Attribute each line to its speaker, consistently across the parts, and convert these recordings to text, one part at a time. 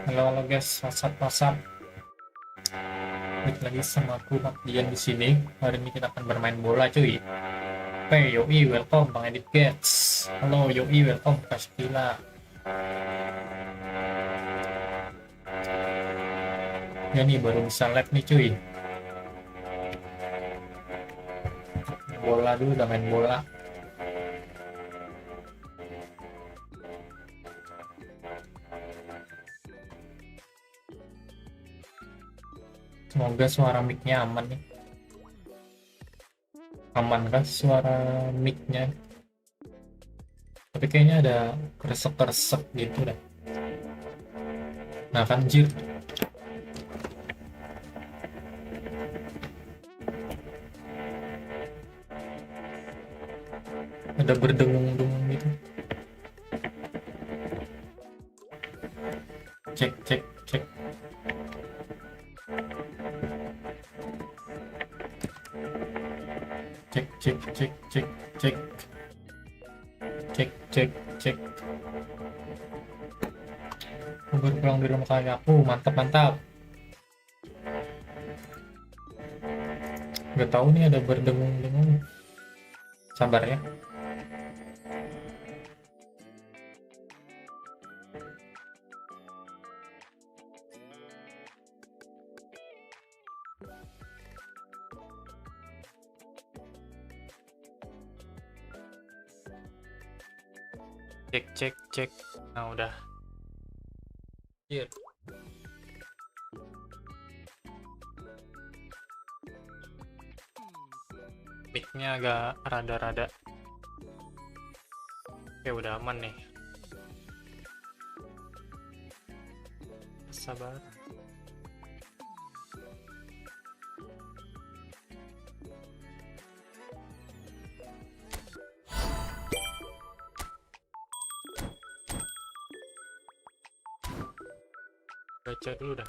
Speaker 1: Halo halo guys, WhatsApp. Balik lagi sama aku MAbdiyan di sini. Hari ini kita akan bermain bola, cuy. Oke, yoi, welcome Bang Edit Gets. Halo, yoi, welcome kasih. Ya nih baru bisa live nih, cuy. Bola dulu, udah main bola. Semoga suara mic-nya aman nih. Aman kah suara mic-nya? Tapi kayaknya ada kresek-kresek gitu dah. Nah kan jir. Ada berdengung-dengung gitu. Cek. Cek. Aku baru pulang di rumah kakak aku, mantap. Gak tahu nih ada berdengung-dengung. Sabar ya. Cek. Nah udah. Here. Mic-nya agak rada-rada. Oke, udah aman nih. Sabar. Baca dulu dah.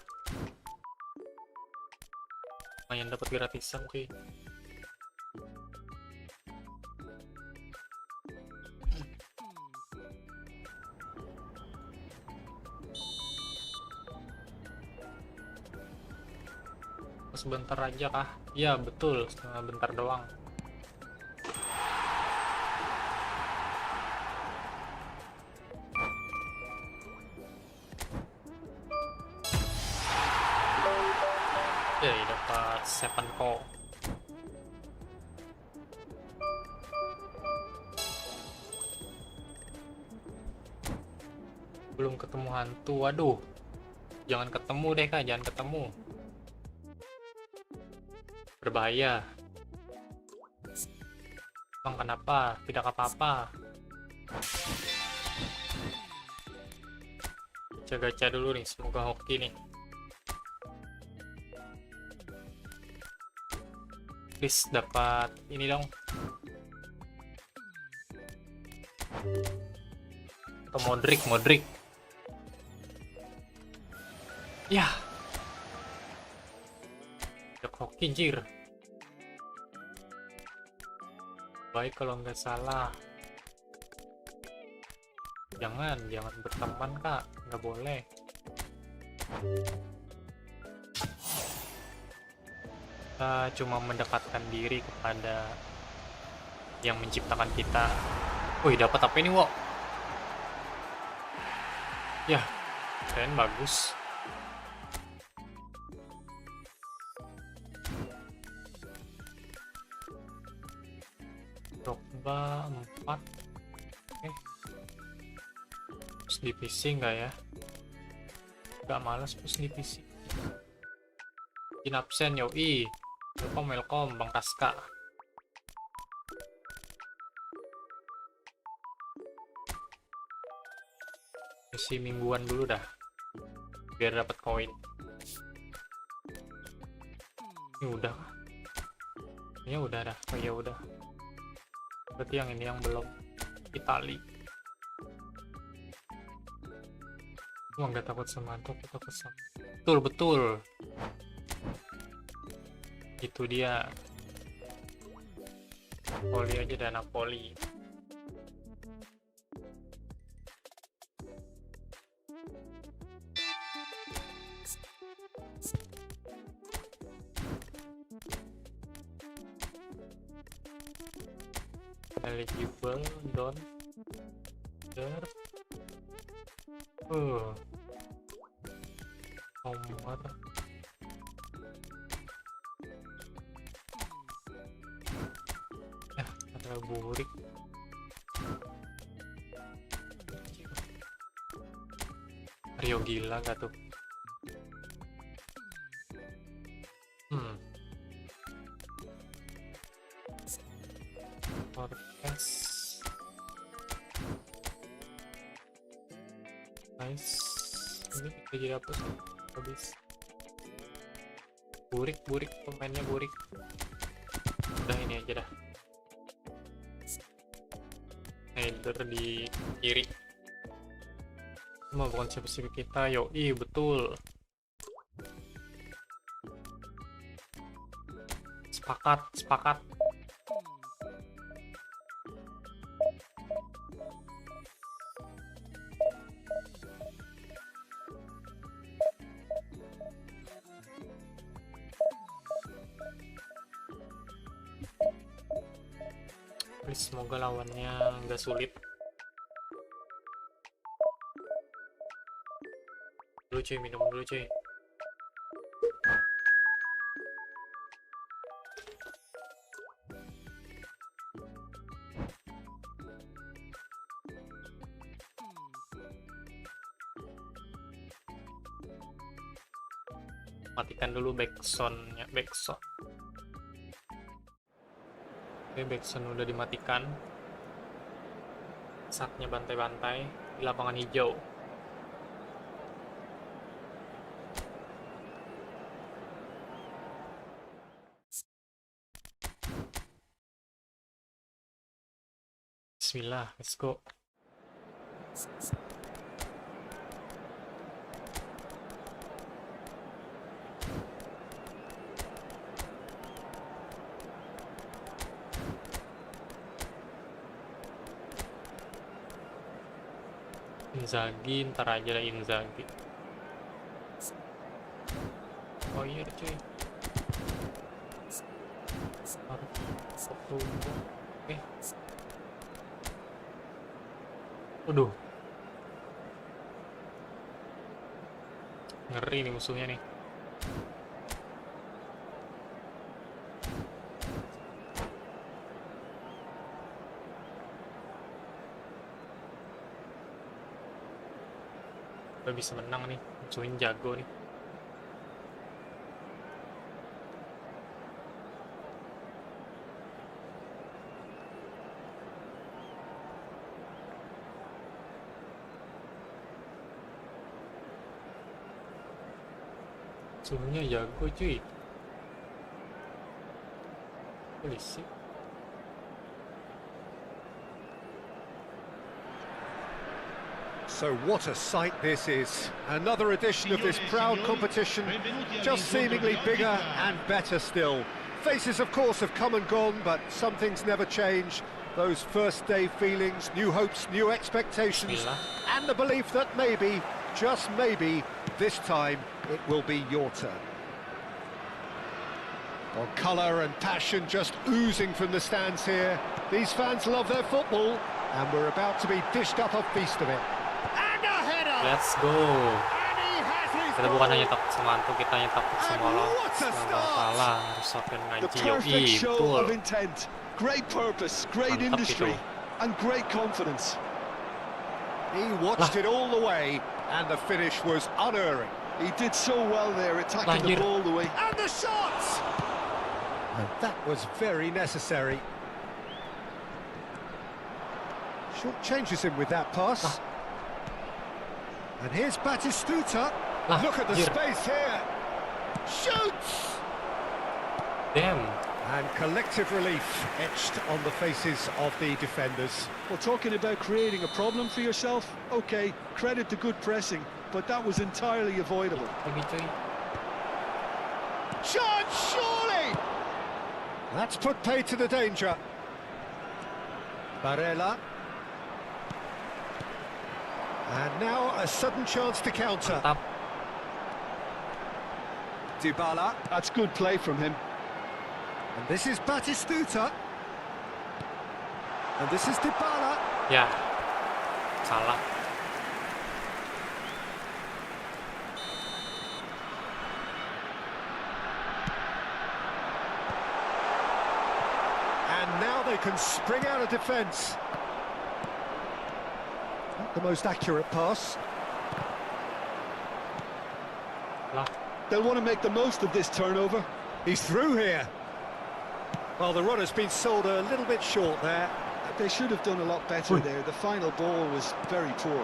Speaker 1: Lumayan dapat gratisan, cuy. Sebentar aja kah? Ya betul, bentar doang. Dapat 7 call. Belum ketemu hantu. Waduh, jangan ketemu deh kak, jangan ketemu. Berbahaya. Bang, kenapa? Tidak apa-apa. Gacha dulu nih, semoga hoki nih. Please dapat ini dong. Atau Modric. Ya. Hoki jir. Baik kalau nggak salah. Jangan berteman kak, nggak boleh. Kita cuma mendekatkan diri kepada yang menciptakan kita. Wih, dapat apa ini, wo? Ya, keren, bagus. Drogba 4. Oke. Terus di PC nggak ya? Nggak malas terus di PC. In absen, yoi. Welcome Bang Kaska. Isi mingguan dulu dah, biar dapat koin. Ini udah kah? Ini udah dah. Oh ya udah. Berarti yang ini yang belum. Itali. Gua nggak takut sama hantu, aku takut sama. Betul. Itu dia. Napoli aja dan Napoli. eligible don der nomor ada burik Rio gila gak tuh? Forecast nice. Ini kita jadi apa sih? Habis burik pemainnya burik. Udah ini aja dah. Header di kiri. Cuma bukan siapa-siapa kita. Yoi, betul. Sepakat. Please, semoga lawannya nggak sulit. Minum dulu cuy. Matikan dulu backsoundnya. Oke, backsound udah dimatikan. Saatnya bantai-bantai di lapangan hijau. Bismillah, let's go. Inzaghi, ntar aja lah Inzaghi. Oh iya cuy. Oke. Aduh. Ngeri nih musuhnya nih. Udah bisa menang nih, musuhnya jago nih. Musuhnya jago cuy. Polisi.
Speaker 2: So what a sight this is. Another edition of this proud competition, just seemingly bigger and better still. Faces, of course, have come and gone, but some things never change. Those first day feelings, new hopes, new expectations, and the belief that maybe, just maybe, this time it will be your turn. Well, colour and passion just oozing from the stands here. These fans love their football, and we're about to be dished up a feast of it.
Speaker 1: Let's go. Kita bukan hanya takut sama hantu, kita hanya takut sama Allah. Salah, harus sampai ngaji. Yogi, betul.
Speaker 3: Great purpose, great industry, and great confidence.
Speaker 2: He watched it all the way, and the finish was unerring.
Speaker 3: He did so well there, attacking the ball the way.
Speaker 2: And the shots! And that was very necessary. Short changes him with that pass. And here's Batistuta. Look at the space here. Shoots!
Speaker 1: Damn.
Speaker 2: And collective relief etched on the faces of the defenders.
Speaker 3: Well, talking about creating a problem for yourself, okay, credit to good pressing, but that was entirely avoidable.
Speaker 2: Shot, surely! That's put pay to the danger. Barella. And now a sudden chance to counter.
Speaker 1: Mantap.
Speaker 2: Dybala.
Speaker 3: That's good play from him.
Speaker 2: And this is Batistuta. And this is Dybala.
Speaker 1: Ya, salah.
Speaker 2: And now they can spring out of defence. Not the most accurate pass.
Speaker 1: Lah,
Speaker 3: They'll want to make the most of this turnover.
Speaker 2: He's through here. Well, the runner's been sold a little bit short there.
Speaker 3: They should have done a lot better there. The final ball was very poor.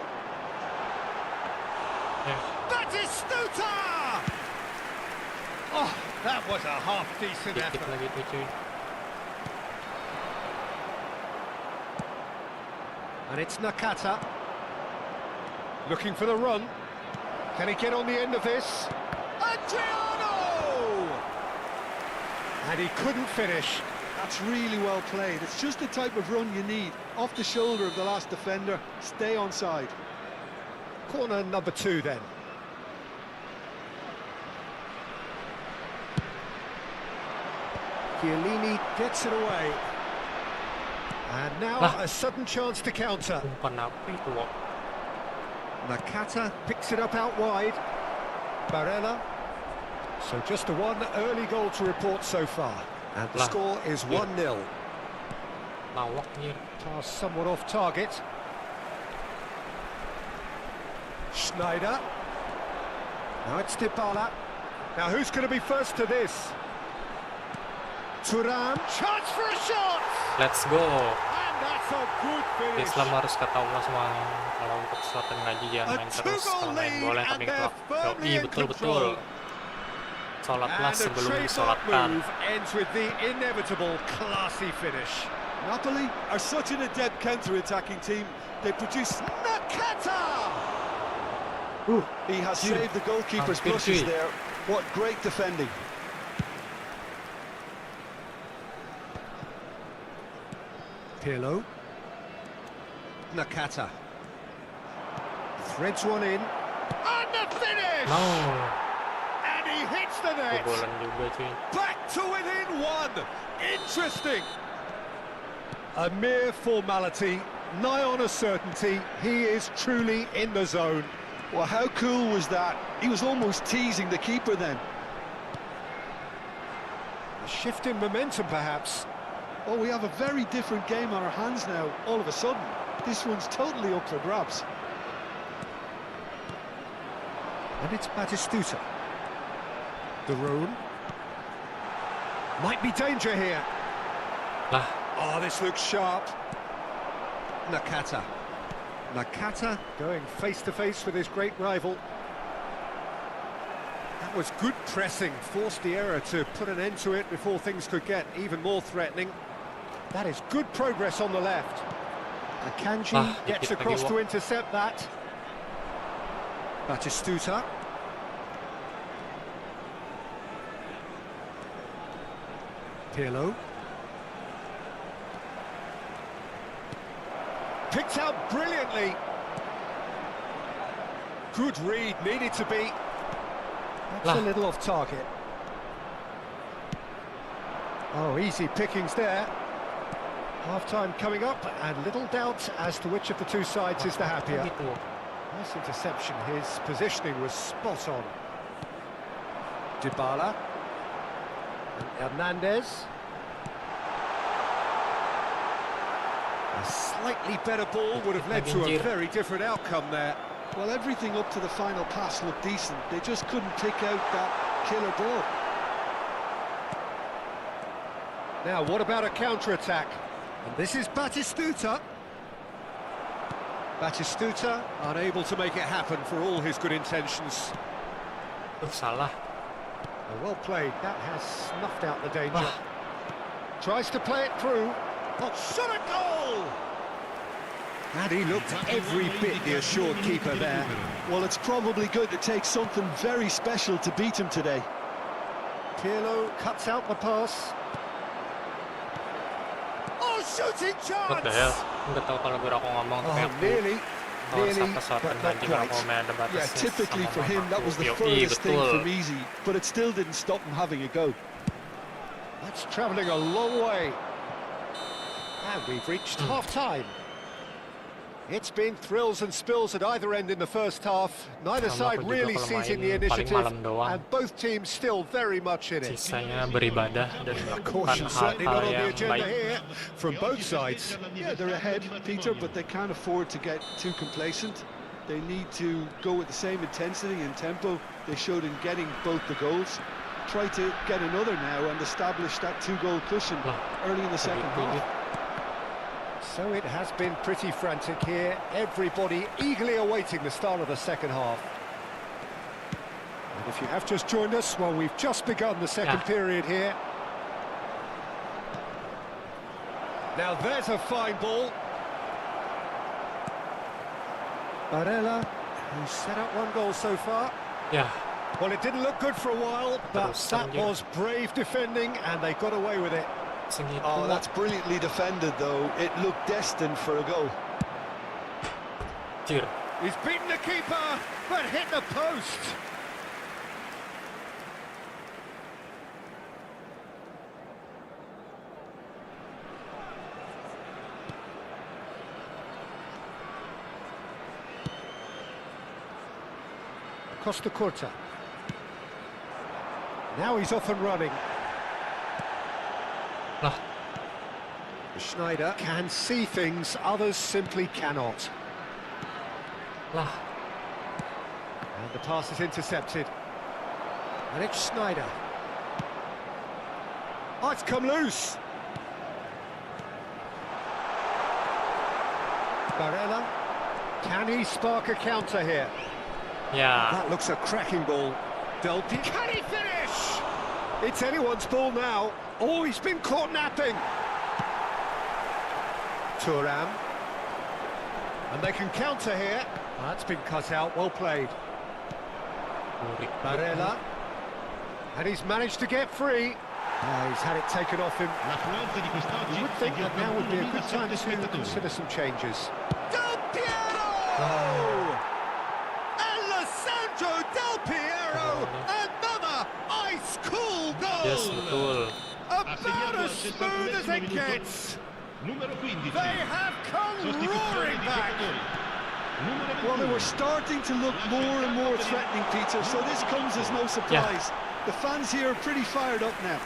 Speaker 1: ya.
Speaker 2: Batistuta! Oh, that was a half-decent
Speaker 1: Dikit
Speaker 2: effort.
Speaker 1: lagi tuh cuy.
Speaker 2: And it's Nakata. Looking for the run. Can he get on the end of this? Adriano! And he couldn't finish.
Speaker 3: That's really well played. It's just the type of run you need. Off the shoulder of the last defender. Stay onside.
Speaker 2: Corner number 2 then. Chiellini gets it away. And now
Speaker 1: Ah.
Speaker 2: a sudden chance to counter.
Speaker 1: Umpan apa itu, Wak?
Speaker 2: Nakata picks it up out wide. Barella. So just the one early goal to report so far. And the
Speaker 1: Lah.
Speaker 2: score is 1-0.
Speaker 1: Lawak nih.
Speaker 2: Pass somewhat off target. Schneider. Now it's Dybala. Now who's going to be first to this? Thuram. Chance for a shot!
Speaker 1: Let's go.
Speaker 2: And that's a good finish.
Speaker 1: Islam harus ketahuan semua kalau untuk selatan ngaji jangan main terus, kalau main bola tapi ketok. Yoi, betul-betul. Sholatlah
Speaker 2: And the
Speaker 1: sebelum
Speaker 2: trademark
Speaker 1: disolatkan.
Speaker 2: move ends with the inevitable classy finish.
Speaker 3: Napoli are such an adept counter-attacking team. They produce...
Speaker 2: Nakata!
Speaker 3: He has saved the goalkeeper's
Speaker 1: Hampir,
Speaker 3: brushes
Speaker 1: cuy.
Speaker 3: there. What great defending.
Speaker 2: Pirlo. Nakata. Threads one in. And the finish!
Speaker 1: No,
Speaker 2: And he hits the net!
Speaker 1: kebobolan juga cuy.
Speaker 2: Back to within one! Interesting! A mere formality, nigh on a certainty. He is truly in the zone.
Speaker 3: Well, how cool was that? He was almost teasing the keeper then.
Speaker 2: A shift in momentum, perhaps.
Speaker 3: Oh, we have a very different game on our hands now, all of a sudden. This one's totally up for grabs.
Speaker 2: And it's Batistuta. The Rune. Might be danger here.
Speaker 1: Lah,
Speaker 2: Oh, this looks sharp. Nakata. Nakata going face-to-face with his great rival. That was good pressing, forced the error to put an end to it before things could get even more threatening. That is good progress on the left. Akanji gets
Speaker 1: dikit lagi,
Speaker 2: across to
Speaker 1: Wak.
Speaker 2: intercept that. Batistuta. Pirlo. Picked out brilliantly. Good read, needed to be. That's
Speaker 1: Lah.
Speaker 2: a little off target. Oh, easy pickings there. Half-time coming up, and little doubt as to which of the two sides is the happier.
Speaker 1: gitu.
Speaker 2: Nice interception, his positioning was spot on. Dybala. And Hernandez. A slightly better ball would have led to a very different outcome there.
Speaker 3: Well, everything up to the final pass looked decent. They just couldn't pick out that killer ball.
Speaker 2: Now, what about a counter-attack? And this is Batistuta. Batistuta unable to make it happen for all his good intentions.
Speaker 1: Salah.
Speaker 2: Well played, that has snuffed out the danger.
Speaker 1: Ah.
Speaker 2: Tries to play it through. Oh, shot a goal! And he looked every bit the assured keeper there.
Speaker 3: Well, it's probably going to take something very special to beat him today.
Speaker 2: Pirlo cuts out the pass. Oh, shooting
Speaker 1: What the hell?
Speaker 2: chance!
Speaker 1: Enggak tahu kalau biar aku ngomong tapi
Speaker 2: Oh,
Speaker 1: aku
Speaker 2: nearly,
Speaker 1: harus
Speaker 2: nearly,
Speaker 1: apa selatan
Speaker 2: but not
Speaker 1: ngaji kalau
Speaker 2: quite.
Speaker 1: mau main ada batasnya.
Speaker 3: Yeah, typically
Speaker 1: sama
Speaker 3: for him, that was the
Speaker 1: Yoi,
Speaker 3: furthest thing
Speaker 1: betul.
Speaker 3: from easy, but it still didn't stop him having a go.
Speaker 2: That's travelling a long way. And we've reached half-time. It's been thrills and spills at either end in the first half. Neither
Speaker 1: Sama
Speaker 2: side
Speaker 1: aku juga
Speaker 2: really
Speaker 1: kalau
Speaker 2: seizing
Speaker 1: main
Speaker 2: the
Speaker 1: paling
Speaker 2: initiative,
Speaker 1: malam doang.
Speaker 2: and both teams still very much in it.
Speaker 1: Sisanya beribadah dan melakukan
Speaker 2: Caution certainly not
Speaker 1: hal-hal
Speaker 2: on the
Speaker 1: yang
Speaker 2: agenda
Speaker 1: baik.
Speaker 2: here from both sides.
Speaker 3: Yeah, they're ahead, Peter, but they can't afford to get too complacent. They need to go with the same intensity and tempo they showed in getting both the goals. Try to get another now and establish that two-goal cushion early in the second half.
Speaker 2: So it has been pretty frantic here. Everybody eagerly awaiting the start of the second half. And if you have just joined us, well, we've just begun the second period here. Now there's a fine ball. Barella, who's set up one goal so far.
Speaker 1: Ya,
Speaker 2: Well, it didn't look good for a while, but
Speaker 1: Terusan
Speaker 2: that
Speaker 1: dia.
Speaker 2: was brave defending, and they got away with it.
Speaker 1: segitu.
Speaker 3: Oh, that's brilliantly defended, though. It looked destined for a goal.
Speaker 1: Cir.
Speaker 2: He's beaten the keeper, but hit the post. Costa Curta. Now he's off and running.
Speaker 1: Lah,
Speaker 2: Schneider can see things others simply cannot.
Speaker 1: lah.
Speaker 2: And the pass is intercepted. And it's Schneider. Oh, it's come loose. Barella. Can he spark a counter here?
Speaker 1: Ya,
Speaker 2: That looks a cracking ball. Delpi. Can he finish? It's anyone's ball now. Oh, he's been caught napping. Thuram. And they can counter here. That's been cut out. Well played.
Speaker 1: murid.
Speaker 2: Barella. And he's managed to get free. He's had it taken off him. You would think that now would be a good time to consider some changes. Del Piero! Alessandro Del Piero! Another ice-cool
Speaker 1: Yes,
Speaker 2: goal!
Speaker 1: betul.
Speaker 2: About as smooth as it gets. They have come roaring back.
Speaker 3: Well, they were starting to look more and more threatening, Peter, so this comes as no surprise. The fans here are pretty fired up now.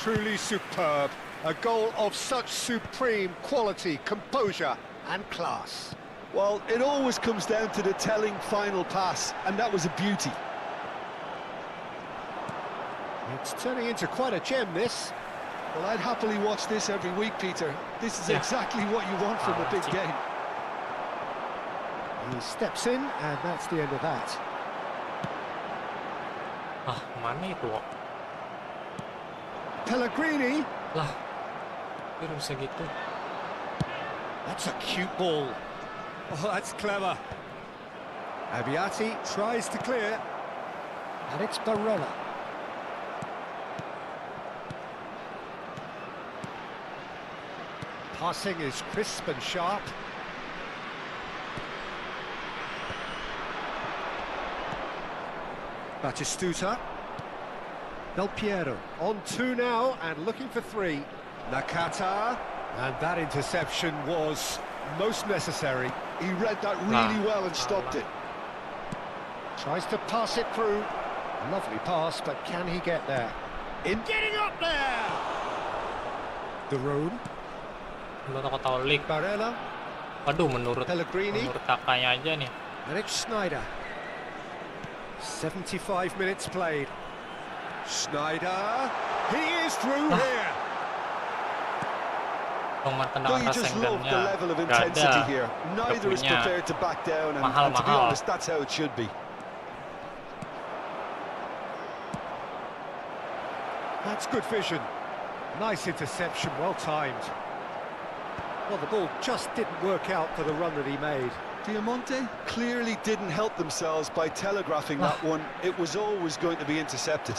Speaker 2: Truly superb. A goal of such supreme quality, composure and class.
Speaker 3: Well, it always comes down to the telling final pass, and that was a beauty.
Speaker 2: It's turning into quite a gem, this.
Speaker 3: Well, I'd happily watch this every week, Peter. This is
Speaker 1: Yeah.
Speaker 3: exactly what you want from a big game.
Speaker 2: He steps in, and that's the end of that.
Speaker 1: Ah, mana itu? Wak?
Speaker 2: Pellegrini.
Speaker 1: Lah, baru segitu.
Speaker 2: That's a cute ball. Oh, that's clever. Abbiati tries to clear. And it's Barella. Passing is crisp and sharp. Batistuta. Del Piero on 2 now and looking for 3. Nakata. And that interception was most necessary.
Speaker 3: He read that really well and stopped it.
Speaker 2: Tries to pass it through. Lovely pass, but can he get there? In getting up there! Dukung.
Speaker 1: Menurut Katolik.
Speaker 2: Barella.
Speaker 1: Waduh, menurut
Speaker 2: Pellegrini.
Speaker 1: kakaknya aja nih.
Speaker 2: And it's Schneider. 75 minutes played. Schneider. He is through here.
Speaker 1: Pemain
Speaker 3: Don't
Speaker 1: tendangan
Speaker 3: you just love the
Speaker 1: rasengannya
Speaker 3: level of
Speaker 1: gak
Speaker 3: intensity
Speaker 1: ada.
Speaker 3: here? Neither is
Speaker 1: punya.
Speaker 3: prepared to back down, and to be
Speaker 1: Mahal-mahal.
Speaker 3: honest, that's how it should be.
Speaker 2: That's good vision. Nice interception, well timed. Well, the ball just didn't work out for the run that he made.
Speaker 3: Diamante clearly didn't help themselves by telegraphing that one. It was always going to be intercepted.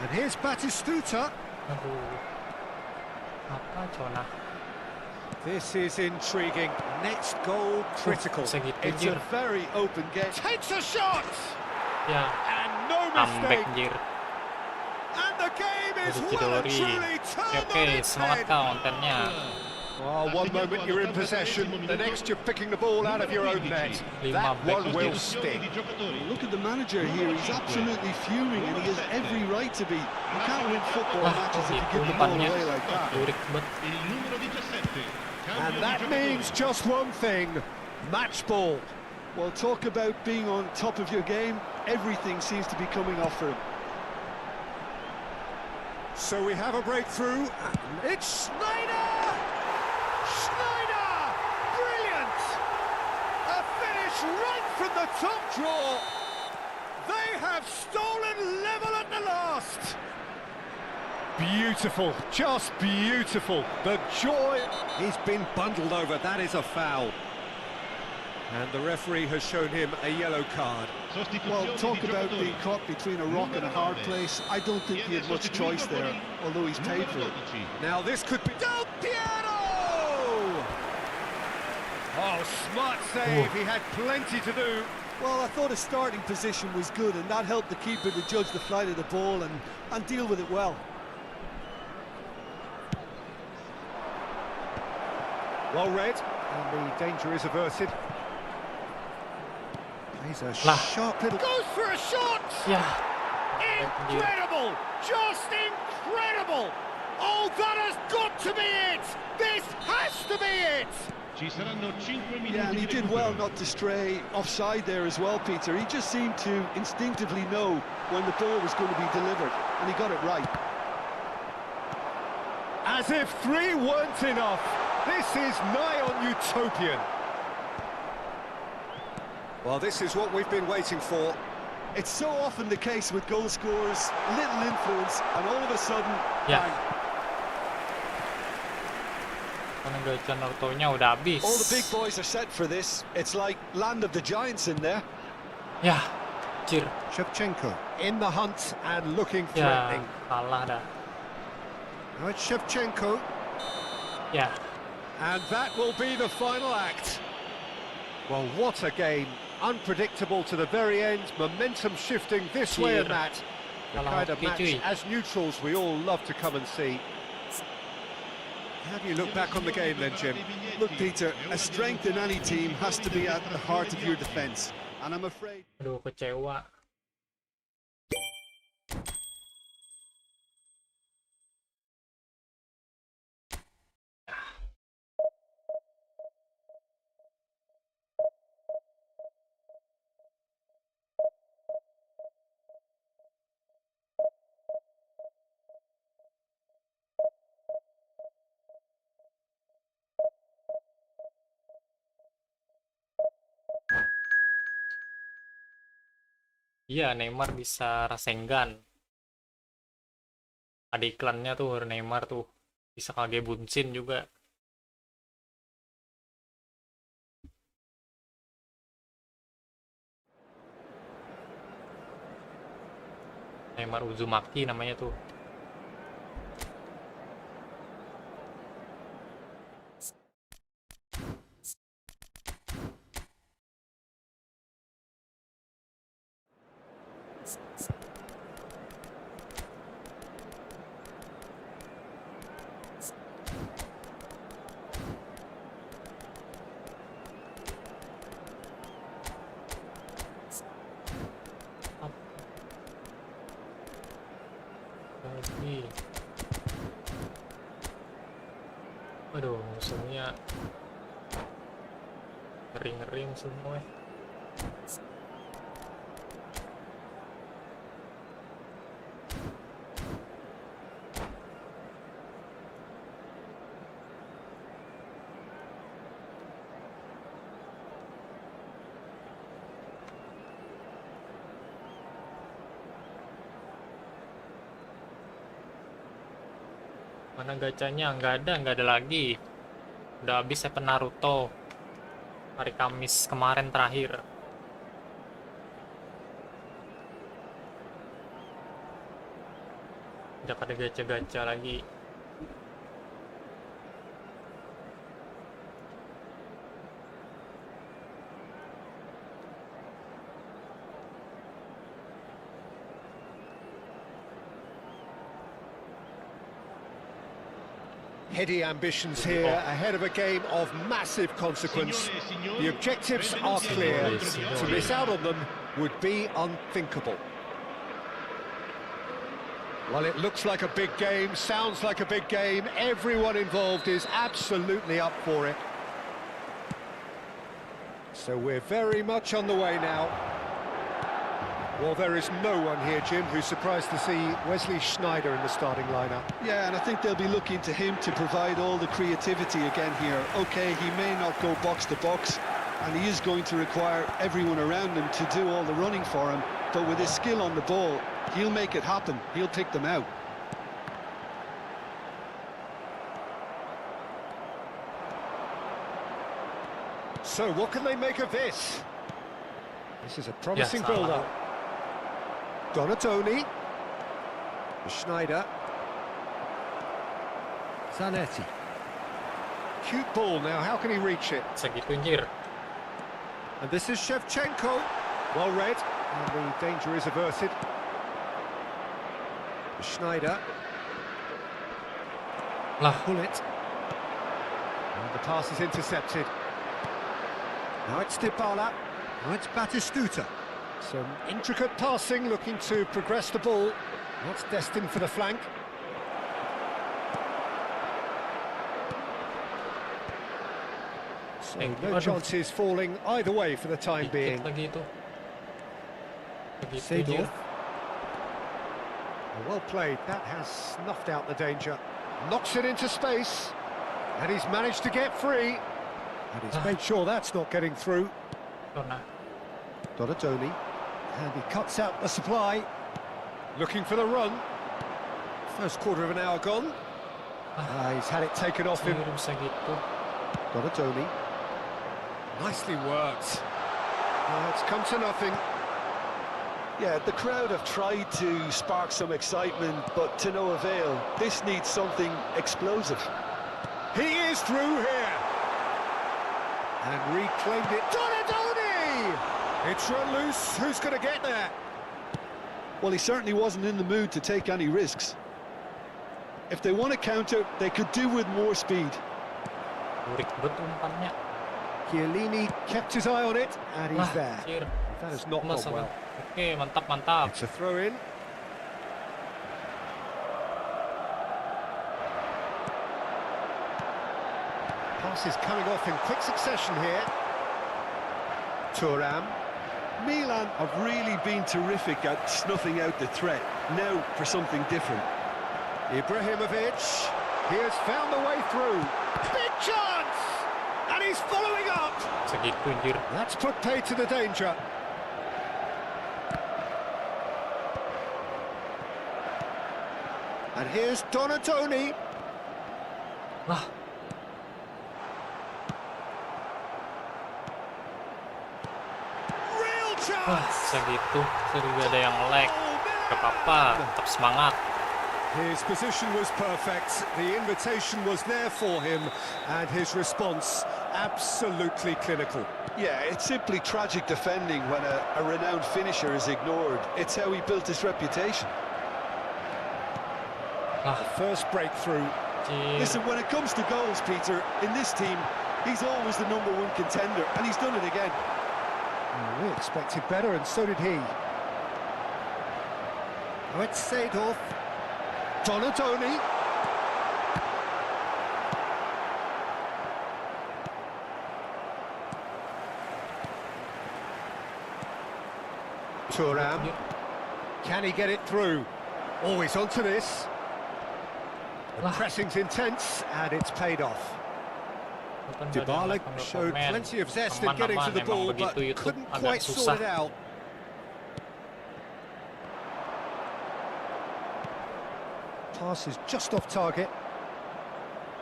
Speaker 2: And here's Batistuta.
Speaker 1: Aduh. Apa Jonah?
Speaker 2: This is intriguing. Next goal critical.
Speaker 1: Segitu
Speaker 3: It's
Speaker 1: jir.
Speaker 3: a very open game.
Speaker 2: Takes a shot!
Speaker 1: Ya,
Speaker 2: And no
Speaker 1: comeback
Speaker 2: mistake.
Speaker 1: jir.
Speaker 2: And the game is
Speaker 1: Rezeki
Speaker 2: well and
Speaker 1: Dori.
Speaker 2: truly turned
Speaker 1: Oke,
Speaker 2: on its
Speaker 1: semangat
Speaker 2: head.
Speaker 1: kau kontennya.
Speaker 2: Well, one moment you're in possession, the next you're picking the ball out of your own net. That one will stick.
Speaker 3: Look at the manager here, he's absolutely fuming and he has every right to be. You can't win football matches if you
Speaker 1: Itu
Speaker 3: give the ball
Speaker 1: umpannya
Speaker 3: away like that.
Speaker 1: lurik banget.
Speaker 2: And that means just one thing, match ball.
Speaker 3: Well, talk about being on top of your game, everything seems to be coming off for him.
Speaker 2: So we have a breakthrough, and it's Schneider! Schneider! Brilliant! A finish right from the top draw. They have stolen level at the last. Beautiful, just beautiful. The joy. He's been bundled over, that is a foul. And the referee has shown him a yellow card.
Speaker 3: Well, talk about being caught between a rock and a hard place. I don't think he had much choice there, although he's paid for it.
Speaker 2: Now this could be Del Piero! Oh, smart save, he had plenty to do.
Speaker 3: Well, I thought his starting position was good, and that helped the keeper to judge the flight of the ball and deal with it well.
Speaker 2: Well read, and the danger is averted. He's a
Speaker 1: Lah.
Speaker 2: sharp little... Goes for a shot!
Speaker 1: Ya,
Speaker 2: Incredible! Just incredible! Oh, that has got to be it! This has to be it!
Speaker 3: Yeah, and he did well not to stray offside there as well, Peter. He just seemed to instinctively know when the ball was going to be delivered, and he got it right.
Speaker 2: As if three weren't enough. This is nigh on utopian. Well, this is what we've been waiting for.
Speaker 3: It's so often the case with goal scorers, little influence, and all of a sudden,
Speaker 1: ya.
Speaker 3: bang.
Speaker 1: Karena gacha Naruto-nya udah habis.
Speaker 3: All the big boys are set for this. It's like land of the giants in there.
Speaker 1: Ya, cir.
Speaker 2: Shevchenko in the hunt and looking
Speaker 1: Ya,
Speaker 2: threatening.
Speaker 1: kalah dah.
Speaker 2: Now it's Shevchenko,
Speaker 1: Ya,
Speaker 2: and that will be the final act. Well, what a game. Unpredictable to the very end, momentum shifting this way and that. The
Speaker 1: Kalah
Speaker 2: kind of
Speaker 1: hoki,
Speaker 2: match,
Speaker 1: cuy.
Speaker 2: as neutrals, we all love to come and see. How do you look back on the game then, Jim?
Speaker 3: Look, Peter, a strength in any team has to be at the heart of your defence. And I'm afraid...
Speaker 1: aduh kecewa. Iya, Neymar bisa Rasengan. Ada iklannya tuh, Neymar tuh. Bisa kage bunsin juga. Neymar Uzumaki namanya tuh. Lagi. Aduh, musuhnya ngeri-ngeri semua. Mana gacanya? Nggak ada lagi. Udah habis ya Naruto. Hari Kamis kemarin terakhir. Udah pada gacha-gacha lagi.
Speaker 2: heady ambitions here, ahead of a game of massive consequence. The objectives are clear. To miss out on them would be unthinkable. Well, it looks like a big game, sounds like a big game. Everyone involved is absolutely up for it. So we're very much on the way now. Well, there is no one here, Jim, who's surprised to see Wesley Sneijder in the starting lineup.
Speaker 3: Yeah, and I think they'll be looking to him to provide all the creativity again here. OK, he may not go box to box, and he is going to require everyone around him to do all the running for him, but with his skill on the ball, he'll make it happen. He'll pick them out.
Speaker 2: So, what can they make of this? This is a promising build-up. Donatoni. Sneijder. Zanetti. Cute ball now, how can he reach it?
Speaker 1: Segitu anjir.
Speaker 2: And this is Shevchenko. Well read, and the danger is averted. Sneijder.
Speaker 1: Lah,
Speaker 2: Pull it. And the pass is intercepted. Now it's Dybala. Now it's Batistuta. Some intricate passing, looking to progress the ball. That's destined for the flank. So no chances falling either way for the time being.
Speaker 1: dikit lagi itu. Begitu
Speaker 2: Seedorf.
Speaker 1: anjir.
Speaker 2: Well played, that has snuffed out the danger. Knocks it into space. And he's managed to get free. And he's made sure that's not getting through.
Speaker 1: Dona.
Speaker 2: Donatoni. And he cuts out the supply. Looking for the run. First quarter of an hour gone. He's had it taken off him.
Speaker 1: Sayur bisa gitu.
Speaker 2: Donatoni. Nicely worked. It's come to nothing.
Speaker 3: Yeah, the crowd have tried to spark some excitement, but to no avail. This needs something explosive.
Speaker 2: He is through here. And reclaimed it. Donatoni! It's run loose. Who's going to get there?
Speaker 3: Well, he certainly wasn't in the mood to take any risks. If they want to counter, they could do with more speed.
Speaker 1: Burik bet umpannya.
Speaker 2: Chiellini kept his eye on it, and he's
Speaker 1: Lah,
Speaker 2: there.
Speaker 1: anjir.
Speaker 2: That has not
Speaker 1: Mas,
Speaker 2: gone well.
Speaker 1: Oke, mantap, mantap.
Speaker 2: It's a throw-in. Pass is coming off in quick succession here. Thuram.
Speaker 3: Milan have really been terrific at snuffing out the threat. Now for something different.
Speaker 2: Ibrahimovic. He has found the way through. Big chance! And he's following up.
Speaker 1: Segitu anjir.
Speaker 2: That's put paid to the danger. And here's Donatoni.
Speaker 1: Lah,
Speaker 2: Real
Speaker 1: wah,
Speaker 2: chance!
Speaker 1: segitu. Seru ada yang lag. Gak apa-apa, tetap semangat.
Speaker 2: His position was perfect, the invitation was there for him, and his response absolutely clinical.
Speaker 3: Yeah, it's simply tragic defending when a renowned finisher is ignored. It's how he built his reputation.
Speaker 1: Lah,
Speaker 2: First breakthrough.
Speaker 1: anjir.
Speaker 3: Listen, when it comes to goals, Peter, in this team, he's always the #1 contender, and he's done it again.
Speaker 2: We expected better, and so did he. Now it's Seedorf. Donatoni. Thuram. Can he get it through? Always onto this. The
Speaker 1: Lah.
Speaker 2: pressing's intense, and it's paid off. Dybala showed plenty of zest in getting to the ball, but couldn't quite sort it out. Pass is just off target.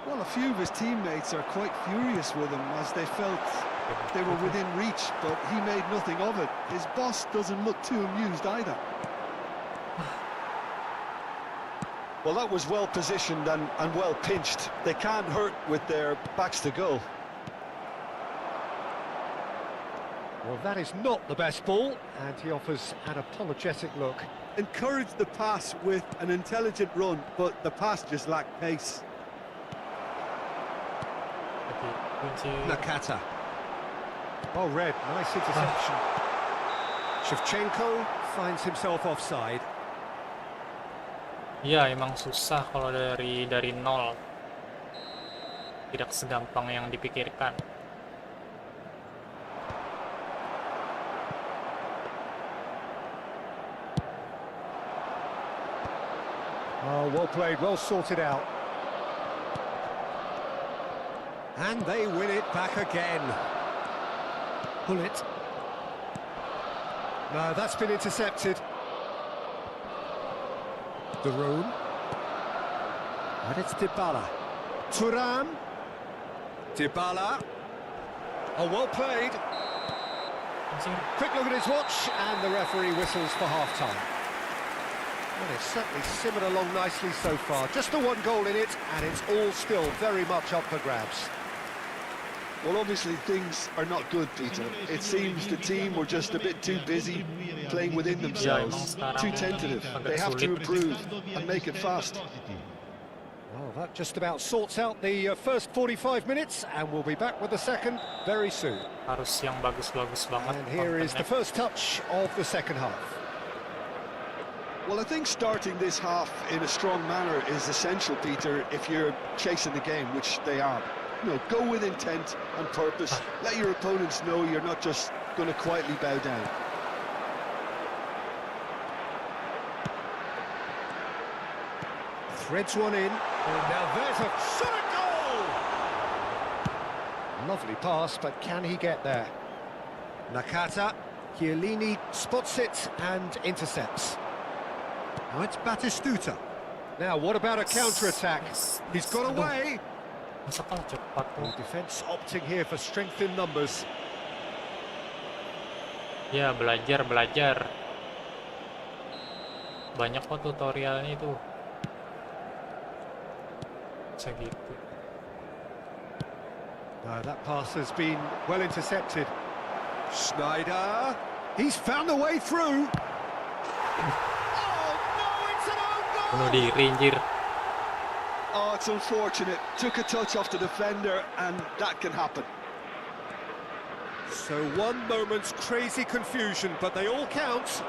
Speaker 3: Well, a few of his teammates are quite furious with him as they felt they were within reach, but he made nothing of it. His boss doesn't look too amused either. Well, that was well positioned and well pinched. They can't hurt with their backs to goal.
Speaker 2: Well, that is not the best ball, and he offers an apologetic look.
Speaker 3: Encouraged the pass with an intelligent run, but the pass just lacked pace.
Speaker 1: Kunci.
Speaker 2: Nakata. Oh, red, nice interception. Shevchenko finds himself offside.
Speaker 1: Iya, emang susah kalau dari nol. Tidak segampang yang dipikirkan.
Speaker 2: Oh, well played, well sorted out. And they win it back again. Pull it. No, that's been intercepted. The room. And it's Dybala. Thuram. Dybala. Oh, well played. Quick look at his watch, and the referee whistles for half-time. Well, it's certainly simmered along nicely so far. Just the one goal in it, and it's all still very much up for grabs.
Speaker 3: Well, obviously things are not good, Peter. It seems the team were just a bit too busy playing within themselves, too tentative. They have to improve and make it fast.
Speaker 2: Well, that just about sorts out the first 45 minutes, and we'll be back with the second very soon.
Speaker 1: Harus yang bagus-bagus banget.
Speaker 2: And here is the first touch of the second half.
Speaker 3: Well, I think starting this half in a strong manner is essential, Peter, if you're chasing the game, which they are. You know, go with intent and purpose. Let your opponents know you're not just going to quietly bow down.
Speaker 2: Threads one in. Now there's a shot at goal! Lovely pass, but can he get there? Nakata. Chiellini spots it and intercepts. Now it's Batistuta. Now what about a counter-attack? He's got away.
Speaker 1: Masa kalah cepat
Speaker 2: The
Speaker 1: tuh.
Speaker 2: defence opting here for strength in numbers.
Speaker 1: Ya, belajar. Banyak kok tutorialnya itu. Bisa gitu.
Speaker 2: No, that pass has been well intercepted. Schneider. He's found the way through. Oh, no, it's an own goal!
Speaker 1: Bunuh diri, anjir.
Speaker 3: Oh, it's unfortunate. Took a touch off the defender, and that can happen.
Speaker 2: So one moment's crazy confusion, but they all count.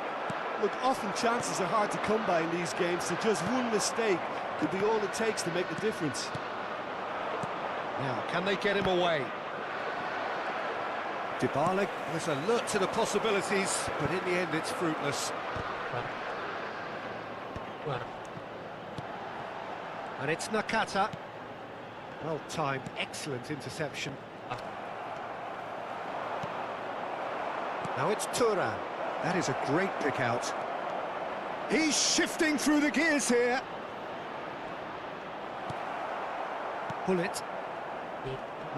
Speaker 3: Look, often chances are hard to come by in these games, so just one mistake could be all it takes to make the difference.
Speaker 2: Now, can they get him away? Dybala was alert to the possibilities, but in the end it's fruitless.
Speaker 1: Keluar.
Speaker 2: And it's Nakata. Well timed, excellent interception. Now it's Thuram. That is a great pick out. He's shifting through the gears here. Pull it.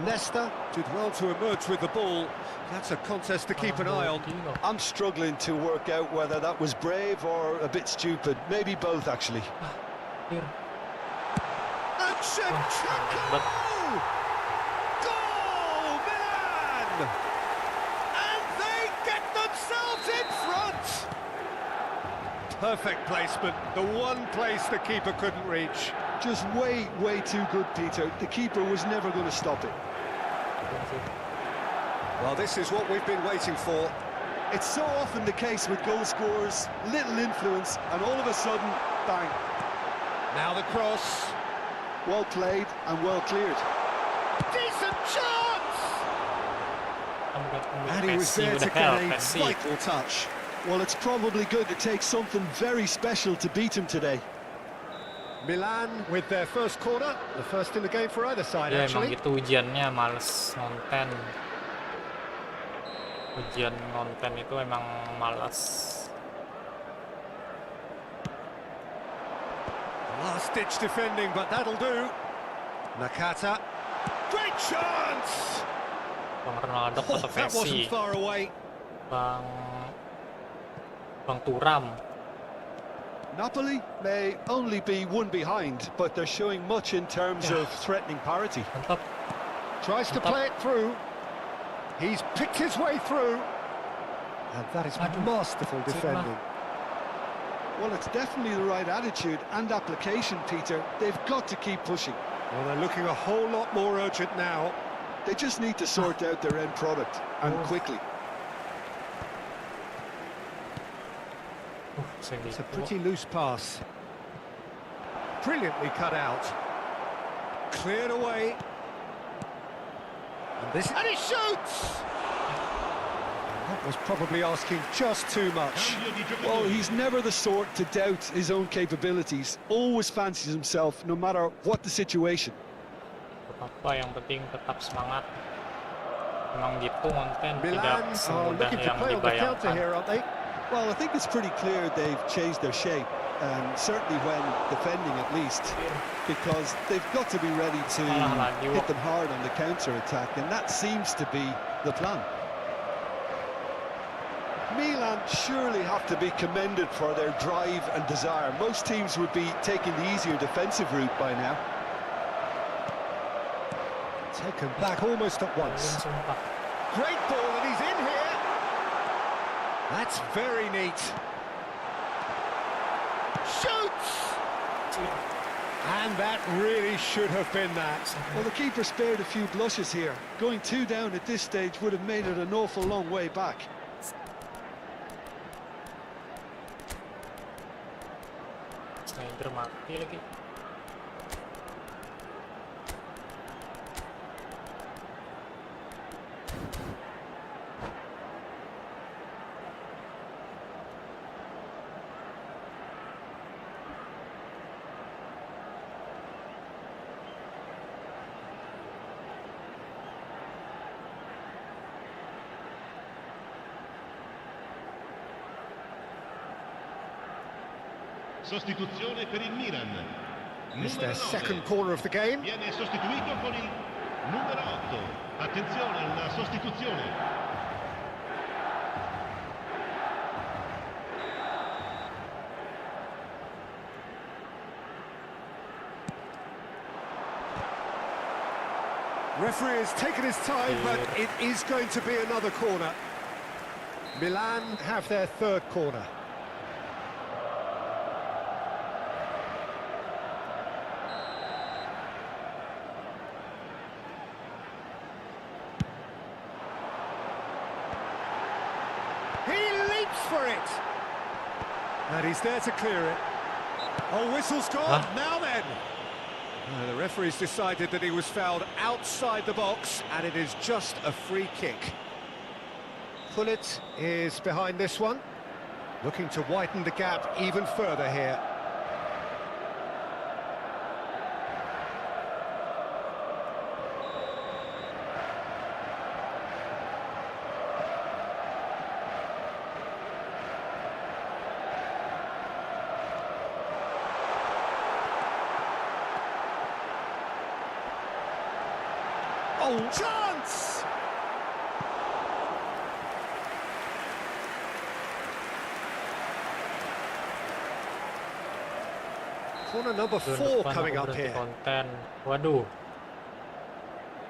Speaker 2: Leicester did well to emerge with the ball. That's a contest to keep an eye on.
Speaker 3: I'm struggling to work out whether that was brave or a bit stupid. Maybe both, actually.
Speaker 1: Here.
Speaker 2: And Shevchenko!
Speaker 1: But
Speaker 2: Goal, Milan! And they get themselves in front! Perfect placement, the one place the keeper couldn't reach.
Speaker 3: Just way too good, Peter. The keeper was never going to stop it.
Speaker 2: Well, this is what we've been waiting for.
Speaker 3: It's so often the case with goal scorers, little influence, and all of a sudden, bang.
Speaker 2: Now the cross.
Speaker 3: Well played and well cleared.
Speaker 2: Decent chance! And he was
Speaker 1: Messi
Speaker 2: there
Speaker 1: with
Speaker 2: to
Speaker 1: the
Speaker 2: get
Speaker 1: help.
Speaker 2: a
Speaker 1: Messi.
Speaker 2: vital touch.
Speaker 3: Well, it's probably going to take something very special to beat him today.
Speaker 2: Milan with their first corner, the first in the game for either side,
Speaker 1: Ya emang
Speaker 2: actually.
Speaker 1: gitu ujiannya, males nonton. Ujian nonton itu emang males.
Speaker 2: Last-ditch defending, but that'll do. Nakata. Great chance!
Speaker 1: Bang Ronaldo
Speaker 2: Oh,
Speaker 1: atau
Speaker 2: that wasn't
Speaker 1: Messi.
Speaker 2: far away.
Speaker 1: Bang Thuram.
Speaker 3: Napoli may only be one behind, but they're showing much in terms of threatening parity.
Speaker 1: Mantap.
Speaker 2: Tries to play it through. He's picked his way through. And that is
Speaker 1: Aduh.
Speaker 2: masterful defending.
Speaker 3: Well, it's definitely the right attitude and application, Peter. They've got to keep pushing.
Speaker 2: Well, they're looking a whole lot more urgent now.
Speaker 3: They just need to sort out their end product, and quickly.
Speaker 2: It's a pretty loose pass. Brilliantly cut out. Cleared away. And he shoots! That was probably asking just too much.
Speaker 3: Well, he's never the sort to doubt his own capabilities. Always fancies himself, no matter what the situation.
Speaker 1: Apa yang penting tetap semangat. Memang gitu konten
Speaker 2: Milan
Speaker 1: tidak
Speaker 2: are
Speaker 1: semudah
Speaker 2: looking to
Speaker 1: yang
Speaker 2: play on the counter
Speaker 1: dibayangkan.
Speaker 2: here, aren't they?
Speaker 3: Well, I think it's pretty clear they've changed their shape, certainly when defending at least, because they've got to be ready to hit them hard on the counter-attack, and that seems to be the plan. Milan surely have to be commended for their drive and desire. Most teams would be taking the easier defensive route by now.
Speaker 2: Taken back almost at once. Great ball, and he's in here. That's very neat. Shoots! And that really should have been that.
Speaker 3: Well, the keeper spared a few blushes here. Going 2 down at this stage would have made it an awful long way back.
Speaker 1: Sniper mati lagi.
Speaker 4: Sostituzione per il Milan.
Speaker 2: It's their
Speaker 4: Numero 9.
Speaker 2: second corner of the game.
Speaker 4: Viene sostituito con il numero 8. Attenzione, una sostituzione.
Speaker 2: Referee has taken his time, but it is going to be another corner. Milan have their third corner. For it, and he's there to clear it. Oh, whistle's gone. Now then, the referee's decided that he was fouled outside the box, and it is just a free kick. Pullet is behind this one, looking to widen the gap even further here. Oh, chance! Corner number 4 coming up here.
Speaker 1: Konten. Waduh.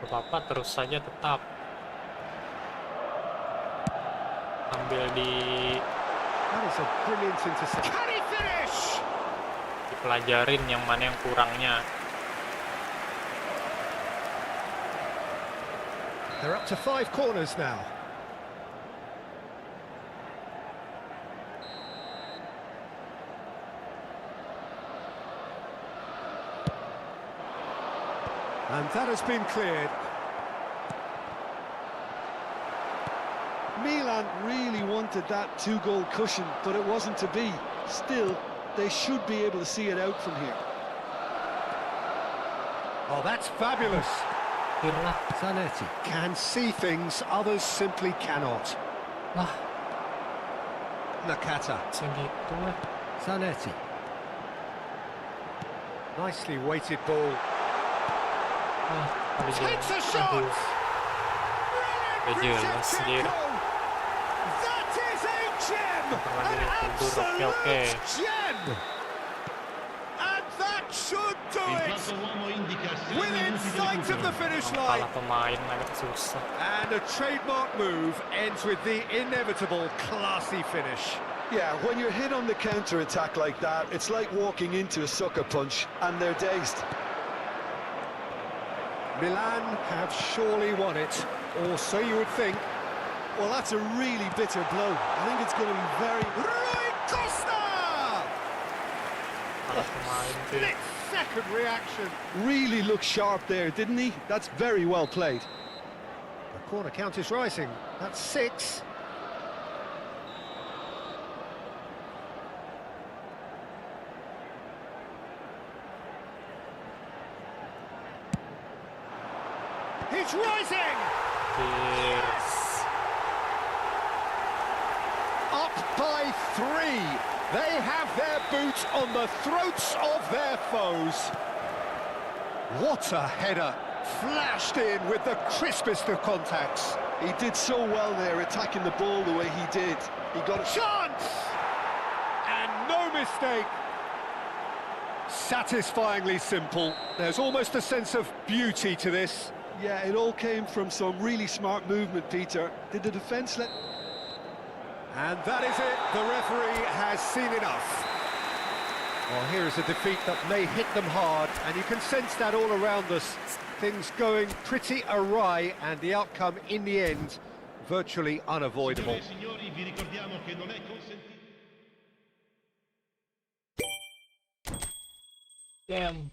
Speaker 1: Apa-apa terus saja tetap. Ambil di
Speaker 2: That is a brilliant intercept. Can he finish?
Speaker 1: dipelajarin yang mana yang kurangnya.
Speaker 2: They're up to 5 corners now. And that has been cleared.
Speaker 3: Milan really wanted that 2-goal cushion, but it wasn't to be. Still, they should be able to see it out from here.
Speaker 2: Oh, that's fabulous.
Speaker 3: Zanetti.
Speaker 2: Can see things others simply cannot.
Speaker 1: Wah,
Speaker 2: Nakata.
Speaker 1: segitu lah.
Speaker 3: Zanetti.
Speaker 2: Nicely weighted ball. Takes a
Speaker 1: Aduh.
Speaker 2: shot.
Speaker 1: Udah jelas dia.
Speaker 2: That is a gem. An
Speaker 1: Oke.
Speaker 2: absolute gem. And that should do
Speaker 4: Il
Speaker 2: it.
Speaker 4: quarto uomo indica 6
Speaker 2: Within
Speaker 4: minuti di
Speaker 2: sight of the
Speaker 4: recupero.
Speaker 2: finish line.
Speaker 1: Kalah pemain agak susah.
Speaker 2: And a trademark move ends with the inevitable classy finish.
Speaker 3: Yeah, when you're hit on the counter-attack like that, it's like walking into a sucker punch, and they're dazed.
Speaker 2: Milan have surely won it, or so you would think.
Speaker 3: Well, that's a really bitter blow. I think it's going to be very... Rui Costa!
Speaker 1: Kalah pemain cuy.
Speaker 2: Split-second reaction.
Speaker 3: Really looked sharp there, didn't he? That's very well played.
Speaker 2: The corner count is rising. That's 6. It's rising! Yes! Up by 3. They have their boot on the throats of their foes. What a header! Flashed in with the crispest of contacts.
Speaker 3: He did so well there, attacking the ball the way he did. He got a
Speaker 2: Chance! And no mistake. Satisfyingly simple. There's almost a sense of beauty to this.
Speaker 3: Yeah, it all came from some really smart movement, Peter. Did the defence let...
Speaker 2: And that is it. The referee has seen enough. Well, here is a defeat that may hit them hard, and you can sense that all around us. Things going pretty awry, and the outcome in the end virtually unavoidable.
Speaker 4: Signore e signori, vi ricordiamo che non è consentito.
Speaker 1: Damn.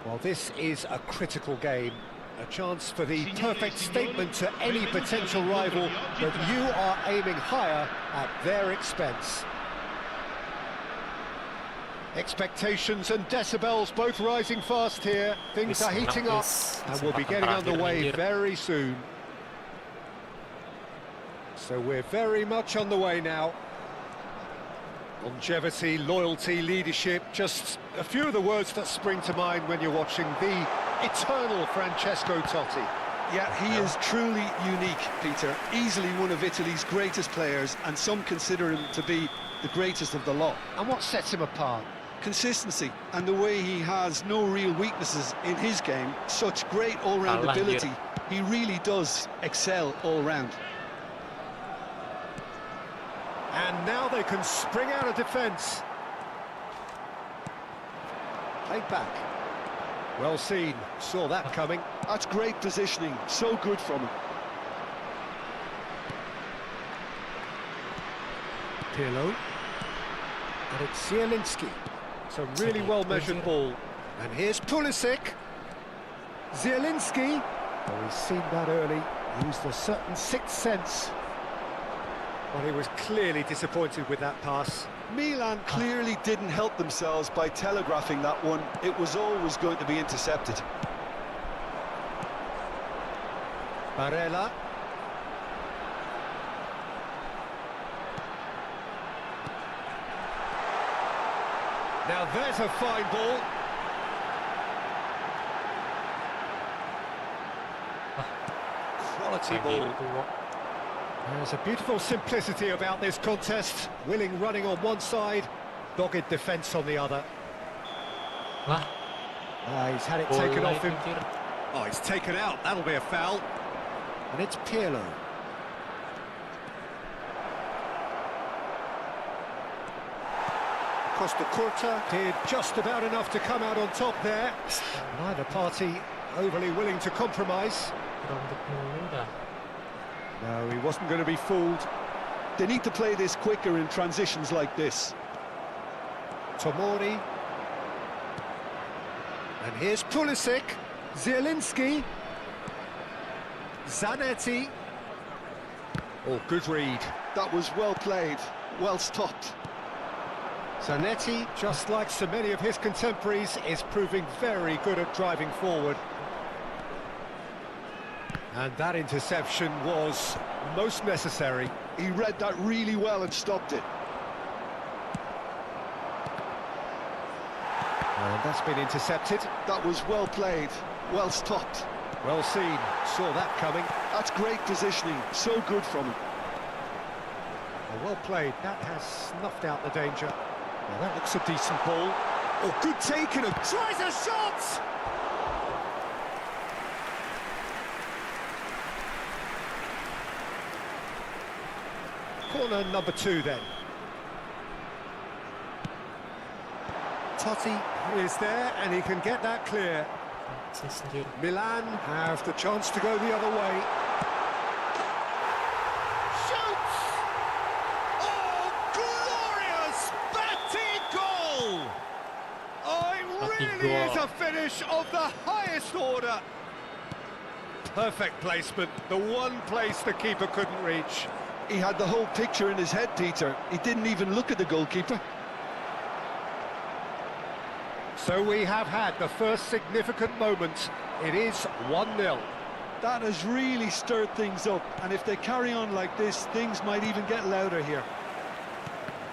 Speaker 2: Well, this is a critical game, a chance for the perfect statement to any potential rival that you are aiming higher at their expense. Expectations and decibels both rising fast here. Things are heating up and we'll be getting underway very soon. So we're very much on the way now. Longevity, loyalty, leadership, just a few of the words that spring to mind when you're watching the eternal Francesco Totti.
Speaker 3: Yeah, he is truly unique, Peter. Easily one of Italy's greatest players, and some consider him to be the greatest of the lot.
Speaker 2: And what sets him apart?
Speaker 3: Consistency, and the way he has no real weaknesses in his game. Such great all-round ability. He really does excel all round.
Speaker 2: And now they can spring out of defence. Played back. Well seen, saw that coming.
Speaker 3: That's great positioning, so good from him.
Speaker 2: Pirlo. And it's Zielinski. It's a really well-measured ball. And here's Pulisic. Zielinski. Oh, he's seen that early. Used a certain sixth sense. Well, he was clearly disappointed with that pass.
Speaker 3: Milan clearly didn't help themselves by telegraphing that one. It was always going to be intercepted.
Speaker 2: Barella. Now there's a fine ball. Quality ball. There's a beautiful simplicity about this contest. Willing running on one side, dogged defence on the other. He's had it taken off him. Oh, he's taken out. That'll be a foul. And it's Pirlo. Costa Curta did just about enough to come out on top there. Neither party overly willing to compromise.
Speaker 1: Rambut mulu dah.
Speaker 2: No, he wasn't going to be fooled.
Speaker 3: They need to play this quicker in transitions like this.
Speaker 2: Tomori. And here's Pulisic. Zielinski. Zanetti. Oh, good read.
Speaker 3: That was well played, well stopped.
Speaker 2: Zanetti, just like so many of his contemporaries, is proving very good at driving forward. And that interception was most necessary.
Speaker 3: He read that really well and stopped it.
Speaker 2: And that's been intercepted.
Speaker 3: That was well played, well stopped.
Speaker 2: Well seen, saw that coming.
Speaker 3: That's great positioning, so good from him.
Speaker 2: Well played, that has snuffed out the danger. Well, that looks a decent ball. Oh, good taken, and tries a shot! Corner number 2 then. Totti is there, and he can get that clear.
Speaker 1: Saya sendiri.
Speaker 2: Milan have the chance to go the other way. Shoots! Oh, glorious batting goal! Oh, it really is a finish of the highest order. Perfect placement, the one place the keeper couldn't reach.
Speaker 3: He had the whole picture in his head, Peter. He didn't even look at the goalkeeper.
Speaker 2: So we have had the first significant moment. It is 1-0.
Speaker 3: That has really stirred things up, and if they carry on like this, things might even get louder here.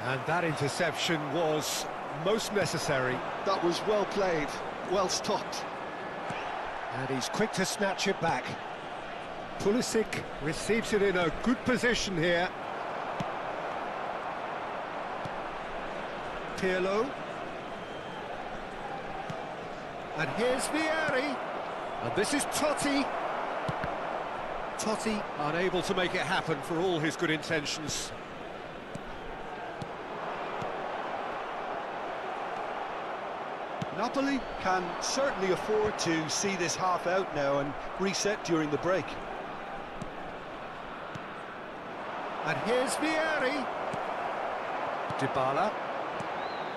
Speaker 2: And that interception was most necessary.
Speaker 3: That was well played, well stopped.
Speaker 2: And he's quick to snatch it back. Pulisic receives it in a good position here. Pirlo. And here's Vieri. And this is Totti. Totti unable to make it happen for all his good intentions.
Speaker 3: Napoli can certainly afford to see this half out now and reset during the break.
Speaker 2: And here's Vieri. Dybala.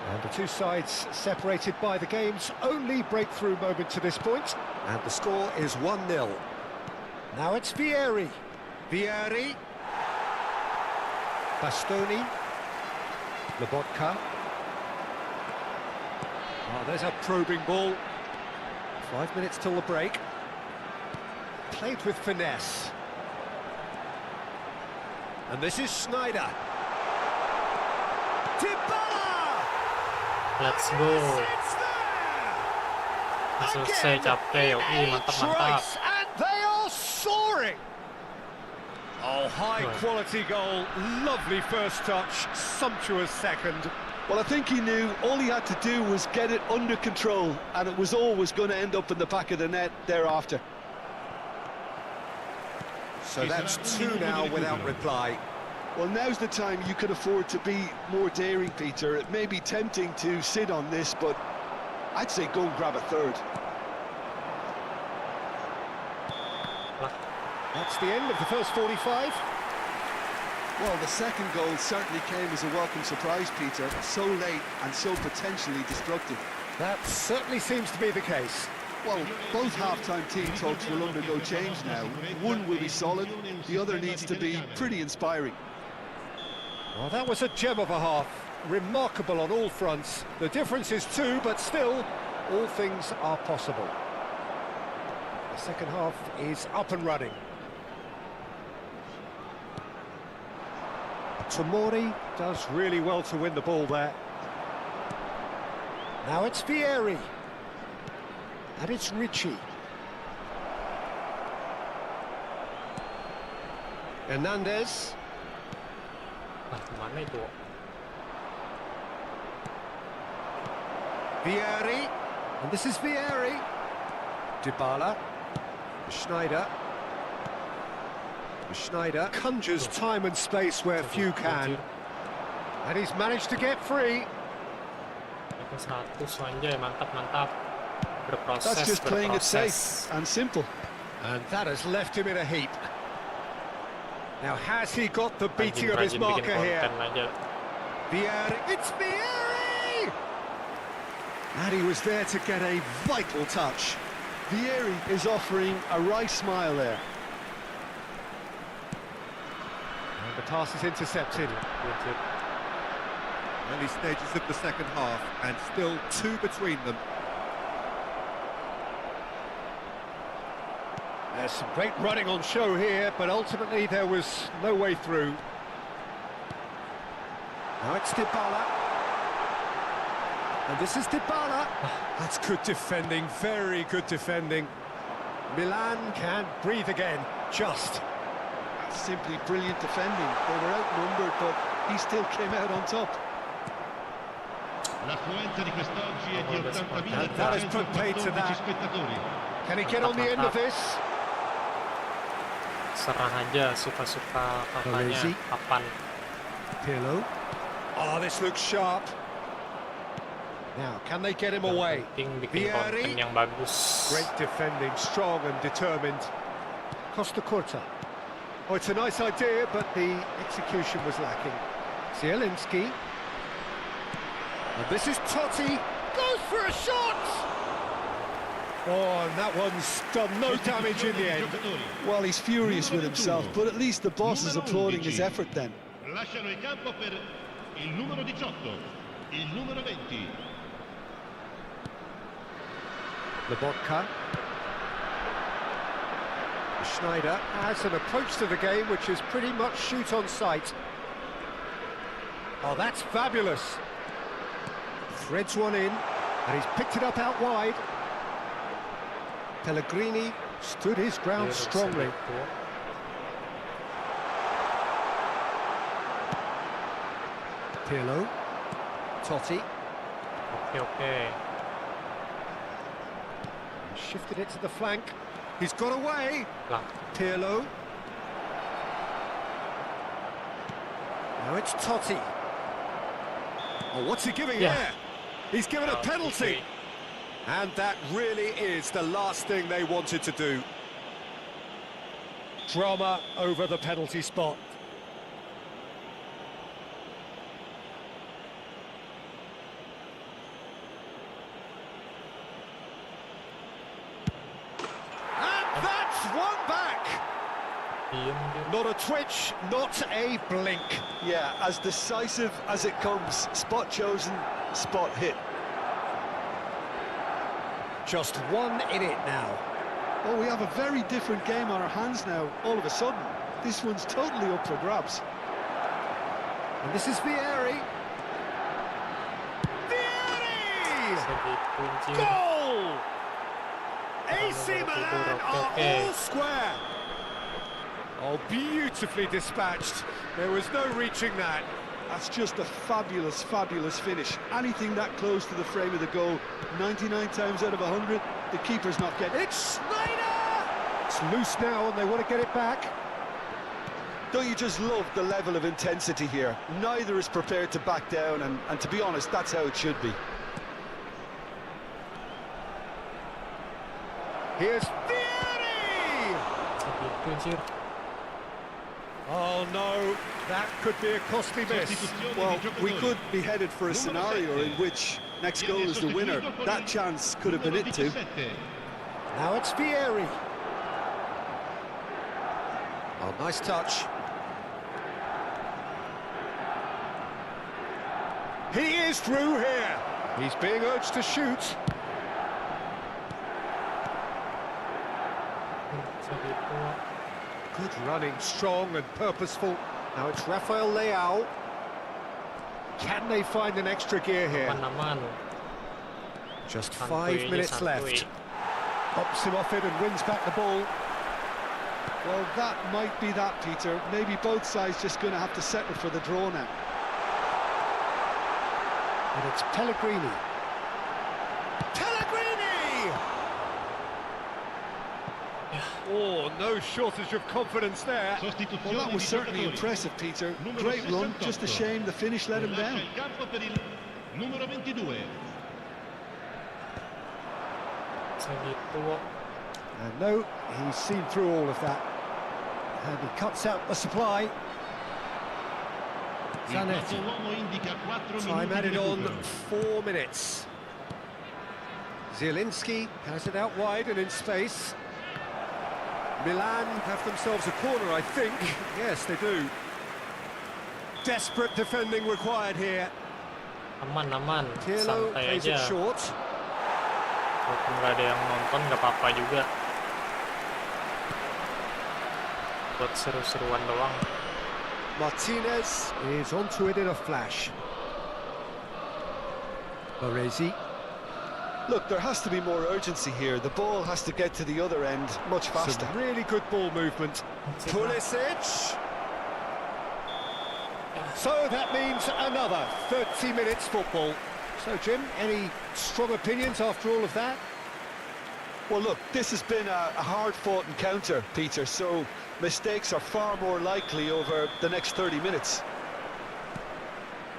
Speaker 2: And the two sides separated by the game's only breakthrough moment to this point. And the score is 1-0. Now it's Vieri. Vieri. Bastoni. Lobotka. Oh, there's a probing ball. 5 minutes till the break. Played with finesse. And this is Schneider. Dybala!
Speaker 1: Let's go. Selesai capek, Yoki, mantap.
Speaker 2: And they are soaring. Oh, high quality goal, lovely first touch, sumptuous second.
Speaker 3: Well, I think he knew all he had to do was get it under control, and it was always going to end up in the back of the net thereafter.
Speaker 2: So that's 2 now without reply.
Speaker 3: Well, now's the time you can afford to be more daring, Peter. It may be tempting to sit on this, but I'd say go and grab a third.
Speaker 2: That's the end of the first 45.
Speaker 3: Well, the second goal certainly came as a welcome surprise, Peter. So late and so potentially destructive.
Speaker 2: That certainly seems to be the case.
Speaker 3: Well, both half-time team talks will undergo change now. One will be solid, the other needs to be pretty inspiring.
Speaker 2: Well, that was a gem of a half. Remarkable on all fronts. The difference is 2, but still, all things are possible. The second half is up and running. Tomori does really well to win the ball there. Now it's Vieri. And it's Ricci. Hernandez.
Speaker 1: Kemana itu?
Speaker 2: Vieri. And this is Vieri. Dybala. Schneider. Schneider conjures time and space where few can. And he's managed to get free.
Speaker 1: 100 anjay, mantap. Berproses,
Speaker 3: That's just playing it
Speaker 1: berproses.
Speaker 3: safe and simple.
Speaker 2: And that has left him in a heap. Now, has he got the beating of his
Speaker 1: Rajin bikin
Speaker 2: marker here?
Speaker 1: konten aja.
Speaker 2: Vieri, it's Vieri! And he was there to get a vital touch.
Speaker 3: Vieri is offering a right smile there.
Speaker 2: And the pass is intercepted. Early stages of the second half, and still 2 between them. There's some great running on show here, but ultimately there was no way through. Now it's Dybala. And this is Dybala. That's good defending, very good defending. Milan can breathe again, just.
Speaker 3: That's simply brilliant defending. They were outnumbered, but he still came out on top.
Speaker 4: L'affluenza di quest'oggi è di 80.000
Speaker 2: And that has put paid to that.
Speaker 4: spettatori.
Speaker 2: Can he get on the end of this?
Speaker 1: Serah aja, suka-suka kakaknya
Speaker 2: Rezeki.
Speaker 1: kapan.
Speaker 2: Pirlo. Oh, this looks sharp. Now, can they get him away?
Speaker 1: Penting bikin konten
Speaker 2: Vieri.
Speaker 1: yang bagus.
Speaker 2: Great defending, strong and determined. Costa Curta. Oh, it's a nice idea, but the execution was lacking. Zielinski. And this is Totti. Goes for a shot! Oh, and that one's done no damage in the end.
Speaker 3: Well, he's furious with himself, but at least the boss is applauding his effort then.
Speaker 4: Lasciano il campo per il numero 18, il numero 20.
Speaker 2: Lobotka. Schneider has an approach to the game which is pretty much shoot on sight. Oh, that's fabulous. Threads one in, and he's picked it up out wide. Pellegrini stood his ground strongly. Pirlo. Totti.
Speaker 1: Oke.
Speaker 2: Shifted it to the flank. He's got away.
Speaker 1: Lah,
Speaker 2: Pirlo. Now it's Totti. Oh, what's he giving
Speaker 1: Yeah.
Speaker 2: here? He's given a penalty. And that really is the last thing they wanted to do. Drama over the penalty spot. And that's one back.
Speaker 1: diem dia.
Speaker 2: Not a twitch, not a blink.
Speaker 3: Yeah, as decisive as it comes. Spot chosen, spot hit.
Speaker 2: Just one in it now.
Speaker 3: Oh, we have a very different game on our hands now, all of a sudden. This one's totally up for grabs.
Speaker 2: And this is Vieri. Vieri!
Speaker 1: Segitu anjir.
Speaker 2: Goal! AC Milan are all square. Oh, beautifully dispatched. There was no reaching that.
Speaker 3: That's just a fabulous, fabulous finish. Anything that close to the frame of the goal, 99 times out of 100, the keeper's not getting it.
Speaker 2: It's Schneider! It's loose now and they want to get it back.
Speaker 3: Don't you just love the level of intensity here? Neither is prepared to back down, and to be honest, that's how it should be.
Speaker 2: Here's Vieri!
Speaker 1: Segitu anjir.
Speaker 2: Oh no, that could be a costly miss.
Speaker 3: Well, we could be headed for a scenario in which next goal is the winner. That chance could have been it too.
Speaker 2: Now it's Vieri. Oh, nice touch. He is through here. He's being urged to shoot.
Speaker 1: Segitu.
Speaker 2: Good running, strong and purposeful. Now it's Rafael Leao. Can they find an extra gear here?
Speaker 1: Aman-aman.
Speaker 2: Just
Speaker 1: Santuy
Speaker 2: 5
Speaker 1: aja,
Speaker 2: minutes
Speaker 1: santuy.
Speaker 2: left. Pops him off it and wins back the ball.
Speaker 3: Well, that might be that, Peter. Maybe both sides just going to have to settle for the draw now.
Speaker 2: And it's Pellegrini. Pellegrini! Oh, no shortage of confidence there.
Speaker 3: Well, that was certainly impressive, Peter. Great run, just a shame the finish let him down.
Speaker 4: Lascia il campo per il numero 22,
Speaker 1: Bisa gitu.
Speaker 2: And no, he's seen through all of that. And he cuts out the supply.
Speaker 4: Il
Speaker 2: Zanetti.
Speaker 4: quarto uomo indica 4
Speaker 2: Time
Speaker 4: minuti
Speaker 2: added
Speaker 4: di
Speaker 2: on
Speaker 4: recupero.
Speaker 2: 4 minutes. Zielinski has it out wide and in space. Milan have themselves a corner, I think. Yes, they do. Desperate defending required here.
Speaker 1: Aman,
Speaker 2: Pirlo
Speaker 1: santai
Speaker 2: plays it
Speaker 1: aja.
Speaker 2: short.
Speaker 1: Walaupun nggak ada yang nonton, nggak apa-apa juga. Buat seru-seruan doang.
Speaker 2: Martinez is onto it in a flash. Baresi.
Speaker 3: Look, there has to be more urgency here. The ball has to get to the other end much faster.
Speaker 2: Some really good ball movement. Pulisic. So that means another 30 minutes football. So, Jim, any strong opinions after all of that?
Speaker 3: Well, look, this has been a hard-fought encounter, Peter, so mistakes are far more likely over the next 30 minutes.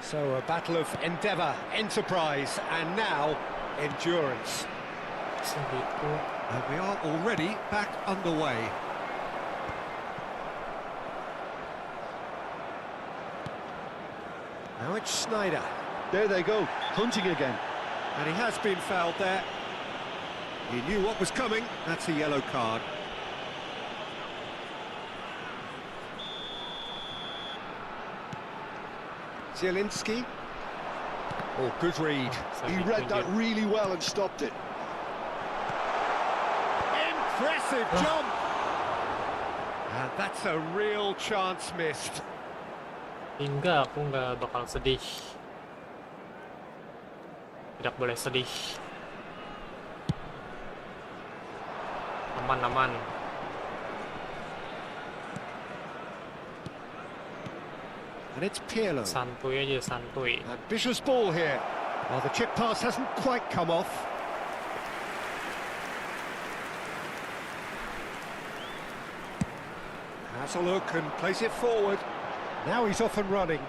Speaker 2: So a battle of endeavour, enterprise, and now endurance.
Speaker 1: Bisa gitu.
Speaker 2: And we are already back underway. Now it's Snyder.
Speaker 3: There they go, hunting again.
Speaker 2: And he has been fouled there. He knew what was coming. That's a yellow card. Zielinski. Oh, good read.
Speaker 3: He read that really well and stopped it.
Speaker 2: Impressive jump! And that's a real chance missed.
Speaker 1: Hingga aku nggak bakal sedih. Tidak boleh sedih. Aman.
Speaker 2: And it's Pirlo.
Speaker 1: Santuy aja, santuy.
Speaker 2: Ambitious ball here. Well, the chip pass hasn't quite come off. Has a look and plays it forward. Now he's off and running.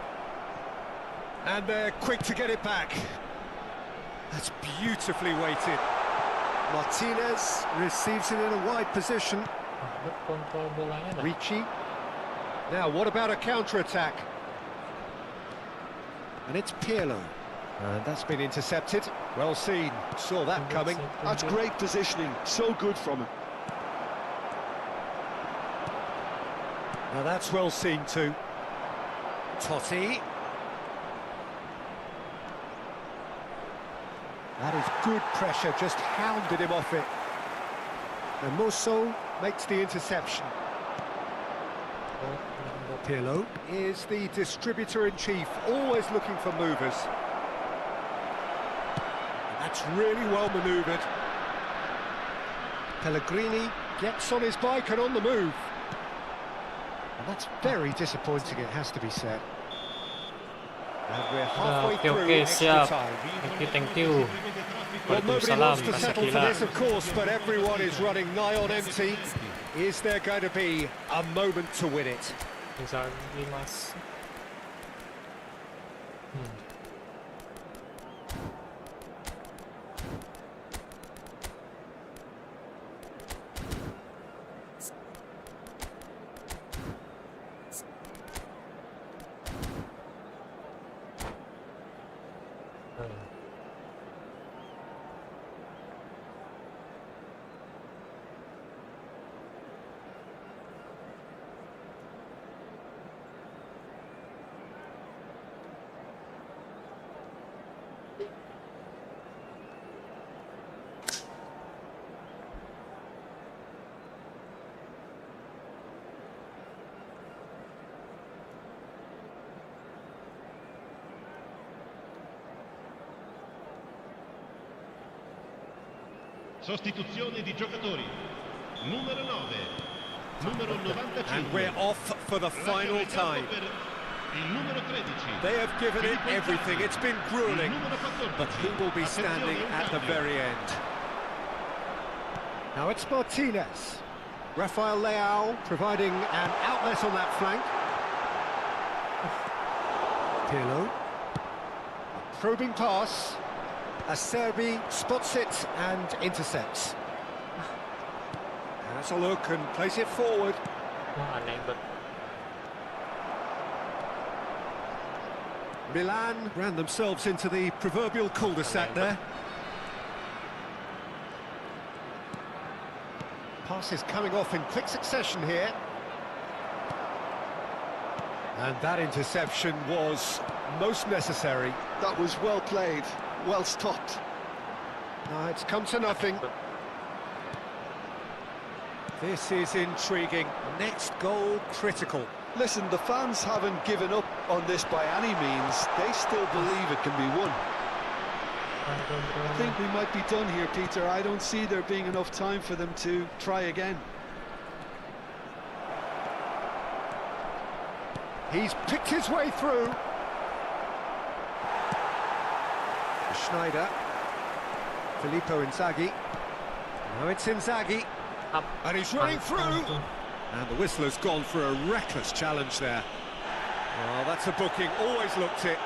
Speaker 2: And they're quick to get it back. That's beautifully weighted. Martinez receives it in a wide position.
Speaker 1: Kontrol bolanya dah.
Speaker 2: Ricci. Now, what about a counter-attack? And it's Pirlo. And that's been intercepted. Well seen. Saw that coming.
Speaker 3: That's great positioning, so good from him.
Speaker 2: Now that's well seen too. Totti. That is good pressure, just hounded him off it. And Musso makes the interception. Pirlo is the distributor-in-chief, always looking for movers. And that's really well manoeuvred. Pellegrini gets on his bike and on the move. And that's very disappointing, it has to be said. And we're halfway through extra
Speaker 1: siap.
Speaker 2: time.
Speaker 1: Thank you.
Speaker 2: Well, nobody
Speaker 1: Waalaikumsalam,
Speaker 2: wants to
Speaker 1: Bahasa
Speaker 2: settle for
Speaker 1: Gila.
Speaker 2: this, of course, but everyone is running nigh on empty. Is there going to be a moment to win it?
Speaker 1: Inzaghi, mas.
Speaker 4: Sostituzione di giocatori. Numero 9. Numero 95.
Speaker 2: And we're off for the final time.
Speaker 4: Il numero 13.
Speaker 2: They have given it everything. It's been grueling.
Speaker 4: Il numero 14.
Speaker 2: But who will be standing at the very end? Now it's Martinez. Rafael Leao providing an outlet on that flank. Pirlo. A probing pass. Acerbi spots it and intercepts. Has a look and plays it forward.
Speaker 1: Wah, aneh banget.
Speaker 2: Milan ran themselves into the proverbial cul-de-sac there. Passes coming off in quick succession here. And that interception was most necessary.
Speaker 3: That was well played, well stopped.
Speaker 2: It's come to nothing. This is intriguing. Next goal critical.
Speaker 3: Listen, the fans haven't given up on this by any means. They still believe it can be won. I think we might be done here, Peter. I don't see there being enough time for them to try again.
Speaker 2: He's picked his way through. Schneider. Filippo Inzaghi. Now it's Inzaghi.
Speaker 1: Up.
Speaker 2: And he's running through. And the whistler's gone for a reckless challenge there. Well, that's a booking. Always looked it.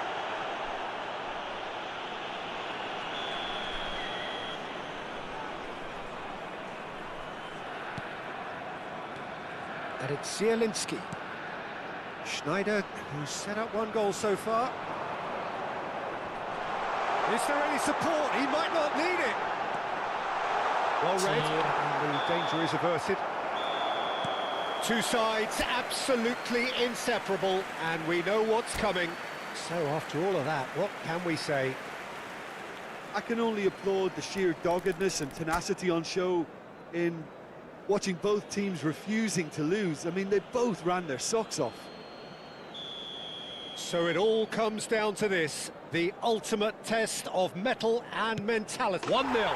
Speaker 2: And it's Zielinski. Schneider, who's set up one goal so far. Is there any support? He might not need it. Well read, and the danger is averted. Two sides absolutely inseparable, and we know what's coming. So after all of that, what can we say?
Speaker 3: I can only applaud the sheer doggedness and tenacity on show in watching both teams refusing to lose. I mean, they both ran their socks off.
Speaker 2: So it all comes down to this, the ultimate test of mettle and mentality. 1-0.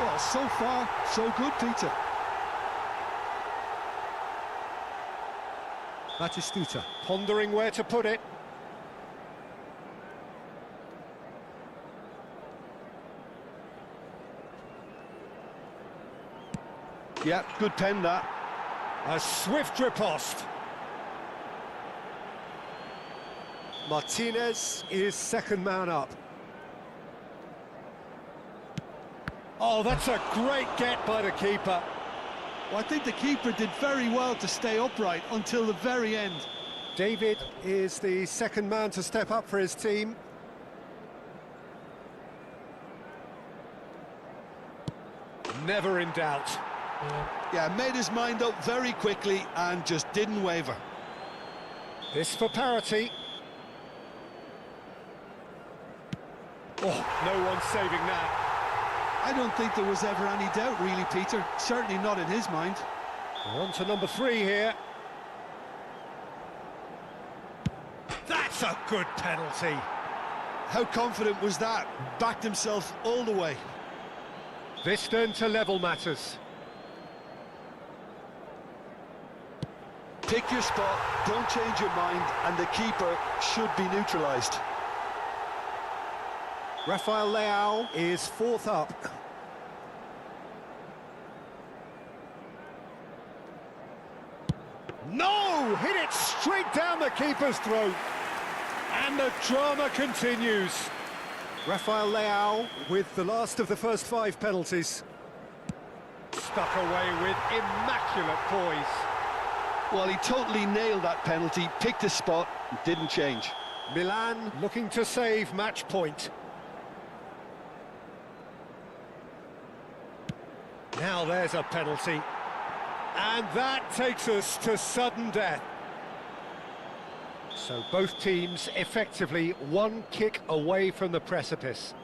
Speaker 3: Well, so far, so good, Peter.
Speaker 2: Batistuta pondering where to put it.
Speaker 3: Yeah, good pen that.
Speaker 2: A swift riposte. Martinez is second man up. Oh, that's a great get by the keeper.
Speaker 3: Well, I think the keeper did very well to stay upright until the very end.
Speaker 2: David is the second man to step up for his team. Never in doubt.
Speaker 3: Yeah, made his mind up very quickly and just didn't waver.
Speaker 2: This for parity. Oh, no one's saving that.
Speaker 3: I don't think there was ever any doubt, really, Peter. Certainly not in his mind.
Speaker 2: We're on to number 3 here. That's a good penalty.
Speaker 3: How confident was that? Backed himself all the way.
Speaker 2: This then to level matters.
Speaker 3: Pick your spot, don't change your mind, and the keeper should be neutralised.
Speaker 2: Rafael Leao is fourth up. No! Hit it straight down the keeper's throat. And the drama continues. Rafael Leao with the last of the first 5 penalties. Stuck away with immaculate poise.
Speaker 3: Well, he totally nailed that penalty, picked his spot, and didn't change.
Speaker 2: Milan looking to save match point. Now there's a penalty. And that takes us to sudden death. So both teams effectively one kick away from the precipice.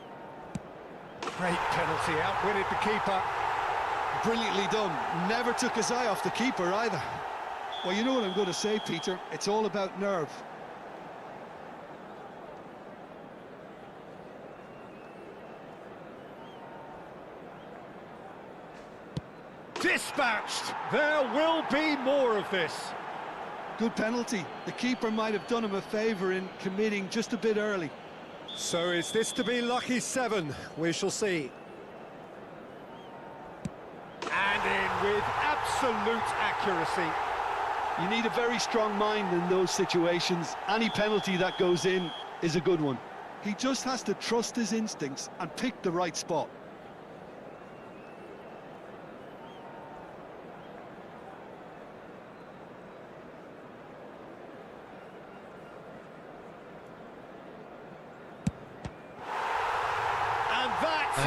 Speaker 2: Great penalty, outwitted the keeper.
Speaker 3: Brilliantly done. Never took his eye off the keeper either. Well, you know what I'm going to say, Peter. It's all about nerve.
Speaker 2: Dispatched! There will be more of this.
Speaker 3: Good penalty. The keeper might have done him a favour in committing just a bit early.
Speaker 2: So is this to be lucky 7? We shall see. And in with absolute accuracy.
Speaker 3: You need a very strong mind in those situations. Any penalty that goes in is a good one. He just has to trust his instincts and pick the right spot.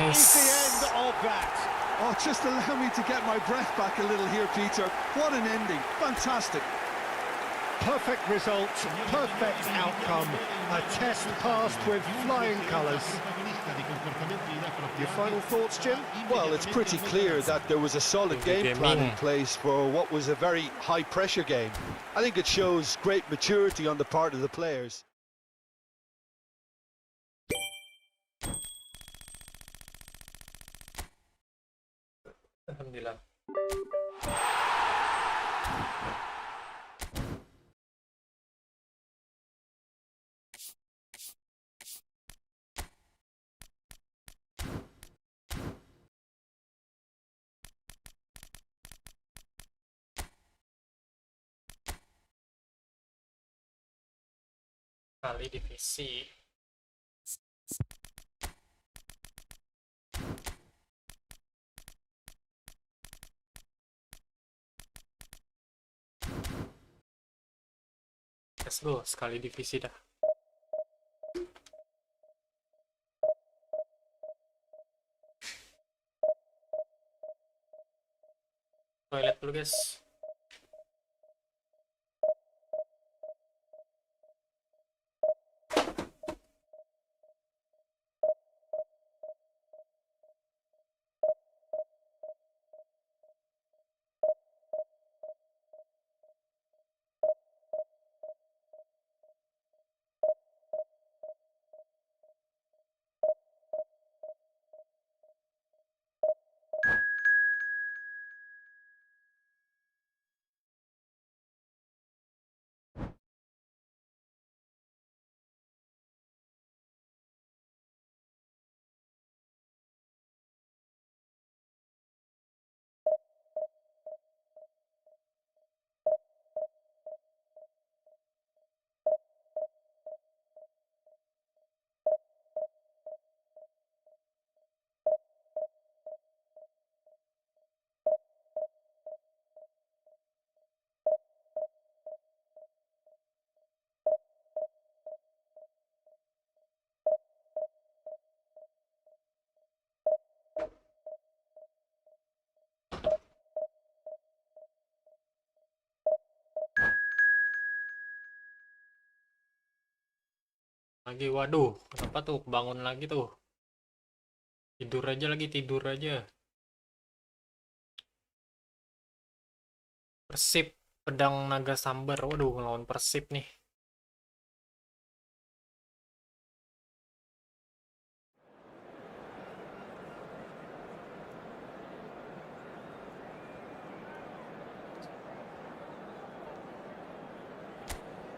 Speaker 2: is the end of that.
Speaker 3: Oh, just allow me to get my breath back a little here, Peter. What an ending. Fantastic.
Speaker 2: Perfect result, perfect outcome. A test passed with flying colours. Your final thoughts, Jim?
Speaker 3: Well, it's pretty clear that there was a solid game plan in place for what was a very high-pressure game. I think it shows great maturity on the part of the players.
Speaker 1: Alhamdulillah. Kali divisi. Let's go, sekali divisi dah. Toilet dulu guys. Lagi, waduh, kenapa tuh bangun lagi tuh? Tidur aja lagi, tidur aja. Persib, pedang naga sambar, waduh, ngelawan Persib nih.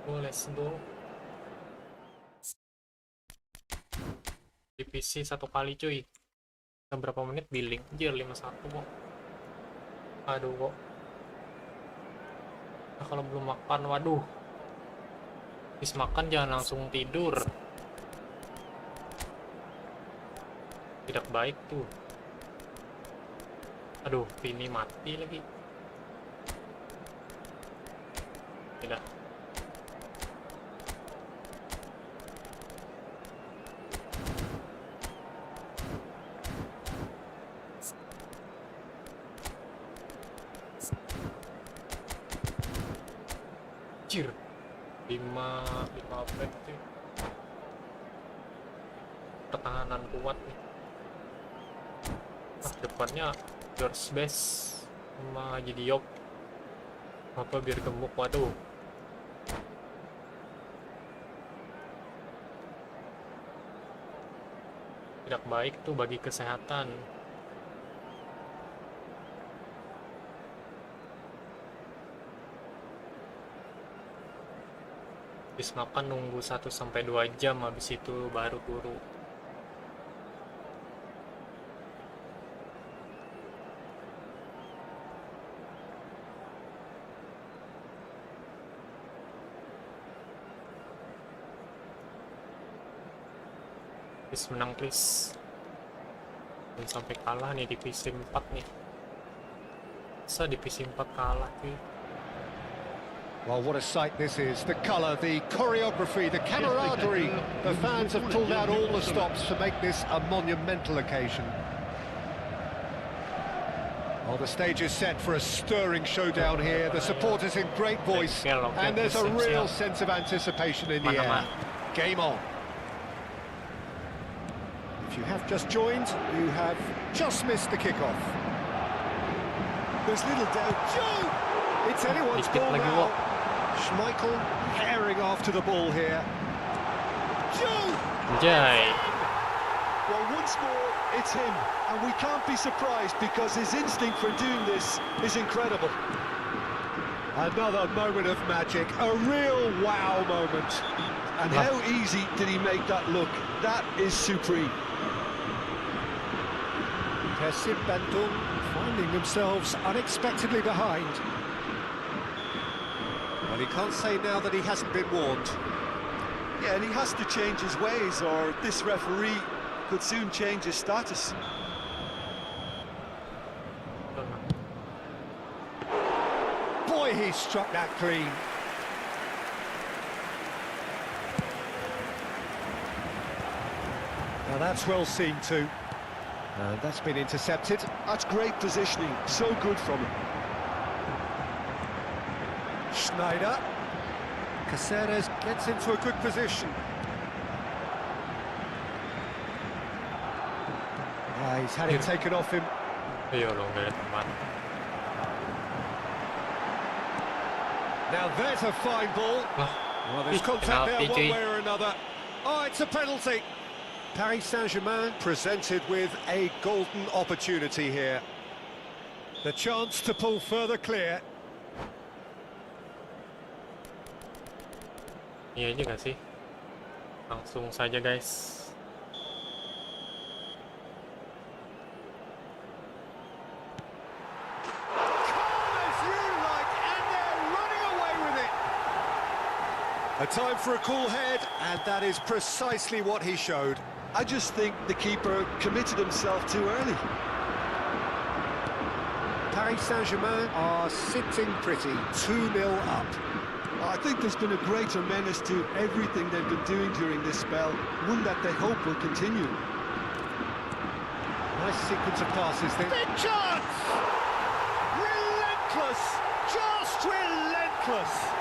Speaker 1: Let's go. Divisi 1 kali cuy. Berapa menit billing? Anjir 51 kok. Aduh kok. Nah, kalau belum makan, waduh. Habis makan jangan langsung tidur. Tidak baik tuh. Aduh, ini mati lagi. Tidak. Anjir, 5 back tuh. Pertahanan kuat nih. Nah, depannya George Best sama Haji Diop. Apa biar gemuk, waduh. Tidak baik tuh bagi kesehatan. Habis makan nunggu 1-2 jam, habis itu baru turu. Please menang please. Dan sampai kalah nih divisi 4 nih. Masa divisi 4 kalah cuy.
Speaker 2: Well, what a sight this is. The colour, the choreography, the camaraderie. The fans have pulled out all the stops to make this a monumental occasion. Well, the stage is set for a stirring showdown here. The supporters in great voice, and there's a real sense of anticipation in the air. Game on. If you have just joined, you have just missed the kickoff.
Speaker 3: There's little doubt.
Speaker 2: Joe! It's anyone's ball now. Schmeichel herring after the ball here. Joe!
Speaker 1: Jai.
Speaker 3: Well, once more, it's him. And we can't be surprised because his instinct for doing this is incredible.
Speaker 2: Another moment of magic, a real wow moment.
Speaker 3: And how easy did he make that look? That is supreme.
Speaker 2: Persib Bandung finding themselves unexpectedly behind. Well, he can't say now that he hasn't been warned.
Speaker 3: Yeah, and he has to change his ways or this referee could soon change his status.
Speaker 2: Boy, he struck that clean. Now that's well seen too. And that's been intercepted.
Speaker 3: That's great positioning, so good from him.
Speaker 2: Schneider. Caceres gets into a good position. He's had it taken off him.
Speaker 1: Ayo, long dari teman.
Speaker 2: Now there's a fine ball. Well, there's contact there one way or another. Oh, it's a penalty. Paris Saint-Germain presented with a golden opportunity here. The chance to pull further clear.
Speaker 1: Iya juga sih. Langsung saja guys.
Speaker 2: A time for a cool head, and that is precisely what he showed.
Speaker 3: I just think the keeper committed himself too early.
Speaker 2: Paris Saint-Germain are sitting pretty, 2-0 up.
Speaker 3: I think there's been a greater menace to everything they've been doing during this spell, one that they hope will continue.
Speaker 2: Nice sequence of passes there. Big chance! Relentless! Just relentless!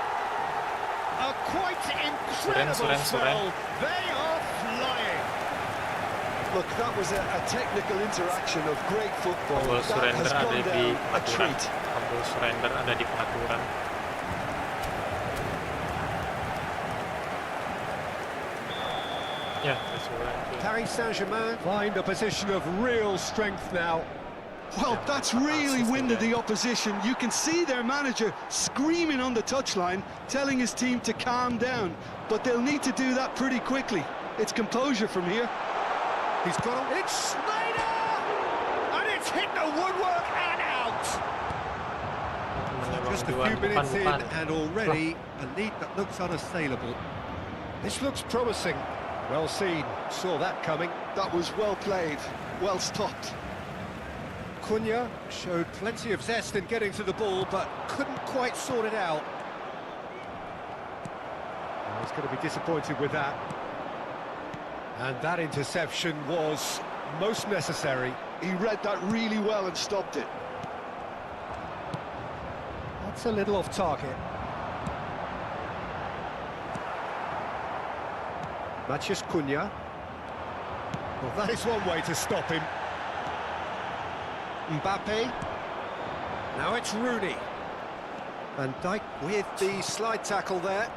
Speaker 2: A quite incredible spell. They are flying.
Speaker 3: Look, that was a technical interaction of great football. That has gone down a treat.
Speaker 1: Fumble surrender ada di pengaturan. Ya,
Speaker 2: Paris Saint-Germain find a position of real strength now.
Speaker 3: Well, that's really winded the opposition. You can see their manager screaming on the touchline, telling his team to calm down. But they'll need to do that pretty quickly. It's composure from here.
Speaker 2: He's got it. It's Schneider! And it's hit the woodwork and out! Just a few minutes in and already a lead that looks unassailable. This looks promising. Well seen. Saw that coming.
Speaker 3: That was well played. Well stopped.
Speaker 2: Cunha showed plenty of zest in getting to the ball, but couldn't quite sort it out. I was going to be disappointed with that. And that interception was most necessary.
Speaker 3: He read that really well and stopped it.
Speaker 2: That's a little off target. Matthias Cunha. Well, that is one way to stop him. Mbappe. Now it's Rooney. Van Dijk with the slide tackle there.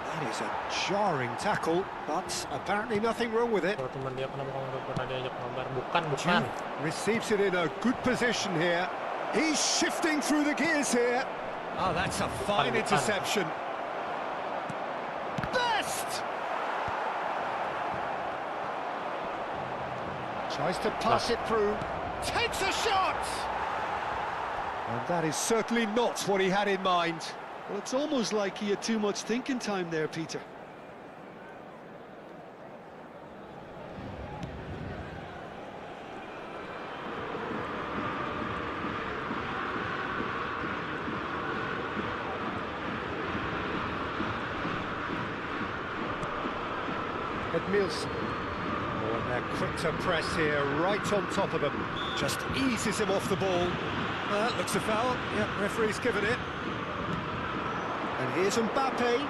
Speaker 2: That is a jarring tackle, but apparently nothing wrong with it.
Speaker 1: Teman dia pernah diajak mabar. Bukan.
Speaker 2: Receives it in a good position here. He's shifting through the gears here. Oh, that's a fine interception. Best! Tries to pass it through. Takes a shot! And that is certainly not what he had in mind.
Speaker 3: Well, it's almost like he had too much thinking time there, Peter.
Speaker 2: Edmilson. Oh, and they're quick to press here, right on top of him. Just eases him off the ball. That looks a foul. Yep, referee's given it. And here's Mbappe.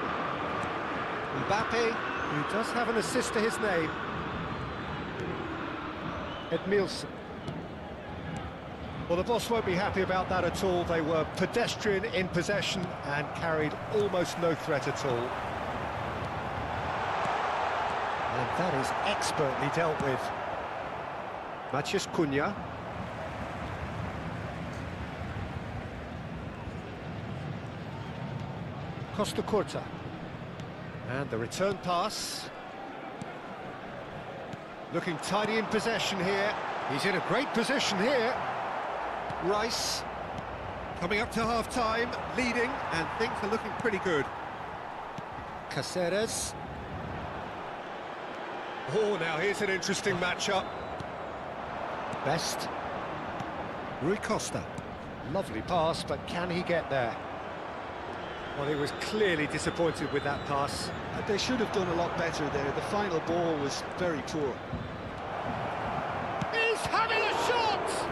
Speaker 2: Mbappe, who does have an assist to his name. Edmilson. Well, the boss won't be happy about that at all. They were pedestrian in possession and carried almost no threat at all. And that is expertly dealt with. Matías Cunha. Costa Curta. And the return pass. Looking tidy in possession here. He's in a great position here. Rice. Coming up to half-time, leading, and things are looking pretty good. Cáceres. Oh, now here's an interesting matchup. Best. Rui Costa. Lovely pass, but can he get there? Well, he was clearly disappointed with that pass.
Speaker 3: They should have done a lot better there. The final ball was very poor.
Speaker 2: He's having a shot!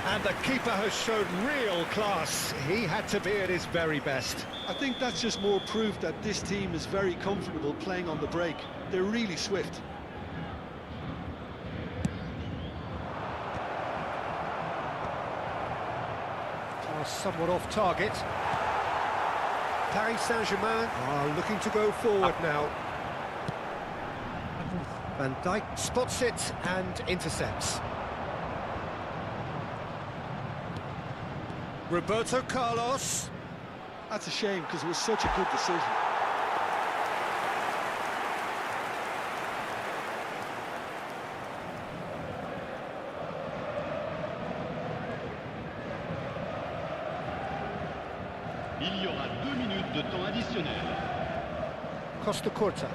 Speaker 2: And the keeper has shown real class. He had to be at his very best.
Speaker 3: I think that's just more proof that this team is very comfortable playing on the break. They're really swift.
Speaker 2: Pass somewhat off target. Paris Saint-Germain are looking to go forward now. Van Dijk spots it and intercepts. Roberto Carlos.
Speaker 3: That's a shame because it was such a good decision.
Speaker 4: Il y aura 2 minutes de temps additionnel.
Speaker 2: Costa Curta.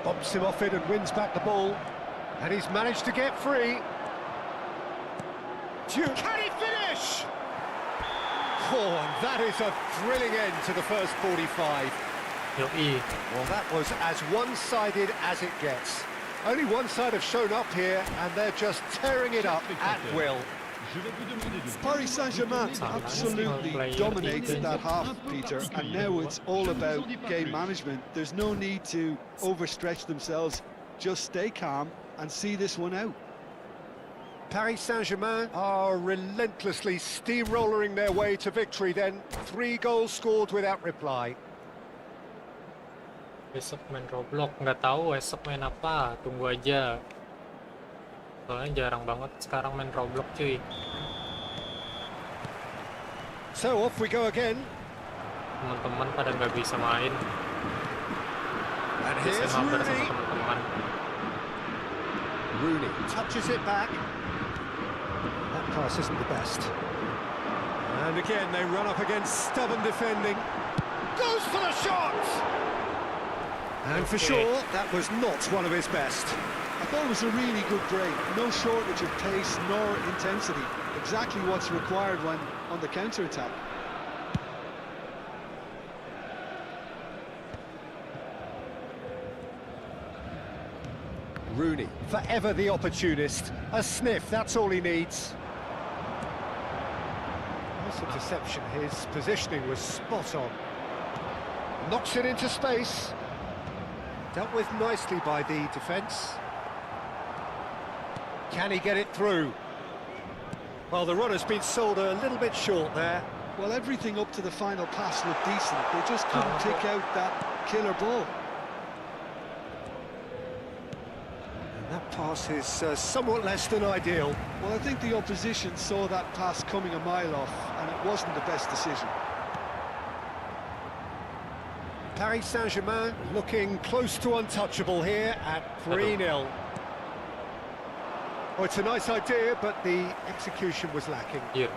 Speaker 2: Bumps him off it and wins back the ball. And he's managed to get free. Can he finish? Oh, and that is a thrilling end to the first 45.
Speaker 1: Joki.
Speaker 2: Well, that was as one-sided as it gets. Only one side have shown up here, and they're just tearing it up at will.
Speaker 4: Je vais vous demander de
Speaker 3: Paris Saint-Germain absolutely dominated that half, Peter, and now it's all about game management. There's no need to overstretch themselves. Just stay calm and see this one out.
Speaker 2: Paris Saint-Germain are relentlessly steamrolling their way to victory then. 3 goals scored without reply.
Speaker 1: Besok main Roblox, nggak tahu besok main apa, tunggu aja. Soalnya jarang banget sekarang main Roblox, cuy.
Speaker 2: So off we go again.
Speaker 1: Teman-teman pada nggak bisa main.
Speaker 2: And
Speaker 1: Bisa
Speaker 2: here's
Speaker 1: mabar sama
Speaker 2: Rooney.
Speaker 1: teman-teman.
Speaker 2: Rooney touches it back. That pass isn't the best. And again they run up against stubborn defending. Goes for the shot! And for sure, that was not one of his best.
Speaker 3: I thought it was a really good break. No shortage of pace nor intensity. Exactly what's required when on the counter-attack.
Speaker 2: Rooney, forever the opportunist. A sniff, that's all he needs. Nice interception, his positioning was spot on. Knocks it into space. Dealt with nicely by the defence. Can he get it through? Well, the runner's been sold a little bit short there.
Speaker 3: Well, everything up to the final pass looked decent. They just couldn't pick out that killer ball.
Speaker 2: And that pass is somewhat less than ideal.
Speaker 3: Well, I think the opposition saw that pass coming a mile off, and it wasn't the best decision.
Speaker 2: Paris Saint-Germain looking close to untouchable here at 3-0. Well, it's a nice idea, but the execution was lacking.
Speaker 1: Iya.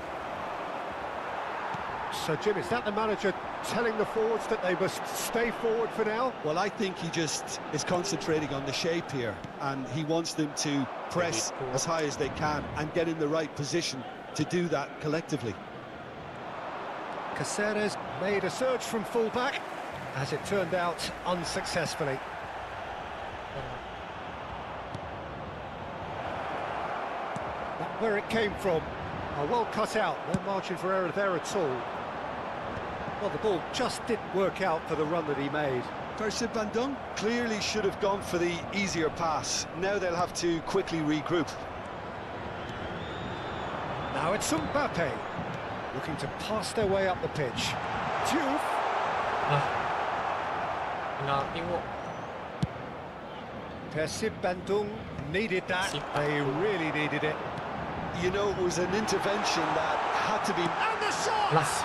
Speaker 2: So, Jim, is that the manager telling the forwards that they must stay forward for now?
Speaker 3: Well, I think he just is concentrating on the shape here, and he wants them to press as high as they can and get in the right position to do that collectively.
Speaker 2: Cáceres made a surge from full-back, As it turned out, unsuccessfully. Not where it came from. Oh, well cut out, no margin for error there at all. Well, the ball just didn't work out for the run that he made.
Speaker 3: Persib Bandung clearly should have gone for the easier pass. Now they'll have to quickly regroup.
Speaker 2: Now it's Mbappe, looking to pass their way up the pitch. Diouf.
Speaker 1: Penalti mo.
Speaker 2: Persib Bandung needed that. They really needed it.
Speaker 3: You know, it was an intervention that had to be...
Speaker 2: And the shot!
Speaker 1: Las.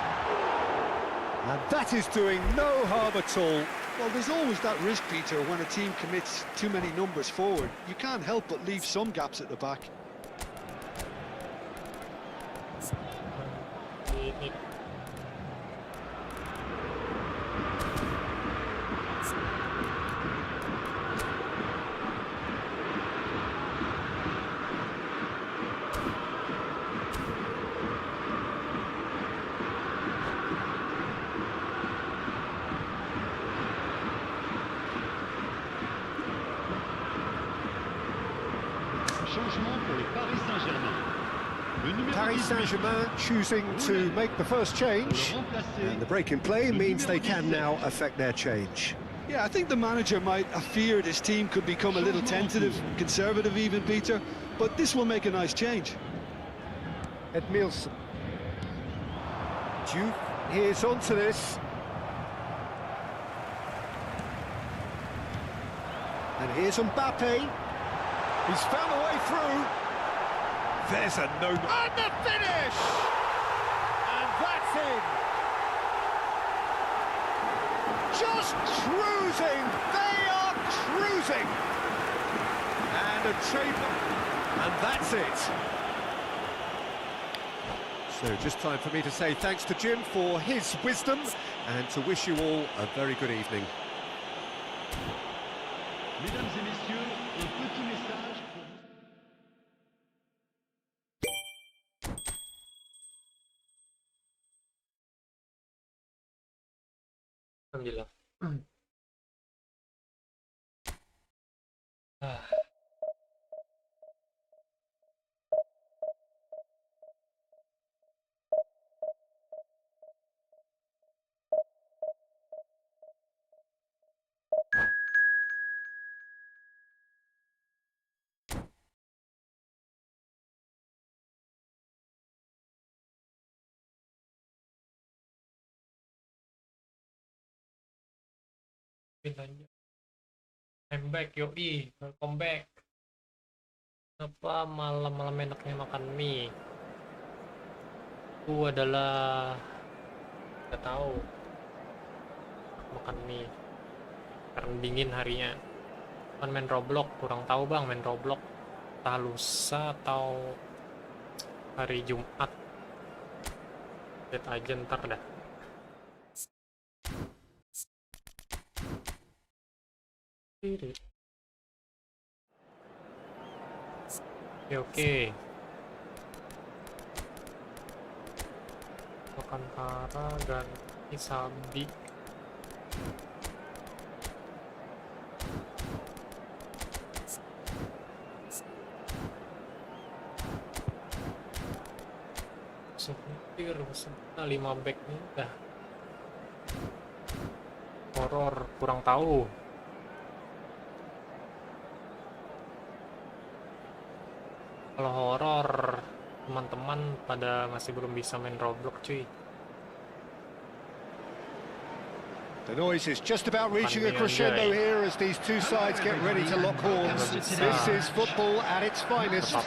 Speaker 2: And that is doing no harm at all.
Speaker 3: Well, there's always that risk, Peter, when a team commits too many numbers forward. You can't help but leave some gaps at the back.
Speaker 4: Changement pour le Paris Saint-Germain. Le numéro
Speaker 2: Paris
Speaker 4: 18,
Speaker 2: Saint-Germain choosing to make the first change. And the break in play means they can now affect their change.
Speaker 3: Yeah, I think the manager might have feared his team could become a little tentative, conservative even, Peter, but this will make a nice change.
Speaker 2: Edmilson. Diouf, here's onto this. And here's Mbappe. He's found a way through. There's a no... And the finish! And that's in. Just cruising. They are cruising. And a treatment. And that's it. So just time for me to say thanks to Jim for his wisdom and to wish you all a very good evening.
Speaker 4: Mesdames et messieurs, un petit message pour...
Speaker 1: Alhamdulillah. I'm back, Yoi. Welcome back. Kenapa malam-malam enaknya makan mie? Itu adalah... Gak tahu. Makan mie. Karena dingin harinya. Kan main Roblox, kurang tahu bang main Roblox. Entah lusa atau hari Jumat. Lihat aja ntar dah. Oke. Makan kara ganti sabi. Supir, 5 back nih udah. Horor, kurang tahu. Kalau horor, teman-teman pada masih belum bisa main Roblox, cuy.
Speaker 2: The noise is just about reaching a crescendo here as these two sides get ready to lock horns. This is football at its finest.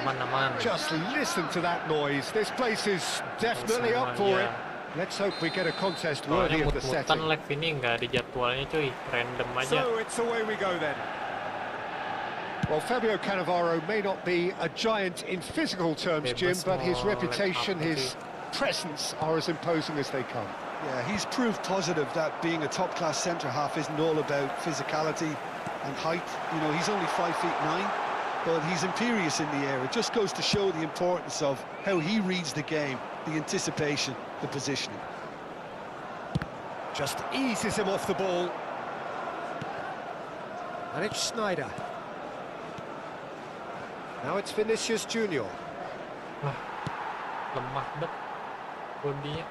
Speaker 1: Aman-aman.
Speaker 2: Just listen to that noise. This place is definitely up for it. Let's hope we get a contest worthy of the setting.
Speaker 1: Mut-mutan live ini nggak ada jadwalnya, cuy. Random aja.
Speaker 2: So it's away we go then. Well, Fabio Cannavaro may not be a giant in physical terms, Jim, but his reputation, his presence are as imposing as they come.
Speaker 3: Yeah, he's proved positive that being a top-class centre-half isn't all about physicality and height. You know, he's only 5'9", but he's imperious in the air. It just goes to show the importance of how he reads the game, the anticipation, the positioning.
Speaker 2: Just eases him off the ball. And it's Snyder. Now it's Vinicius Junior.
Speaker 1: Lemah bet bodinya.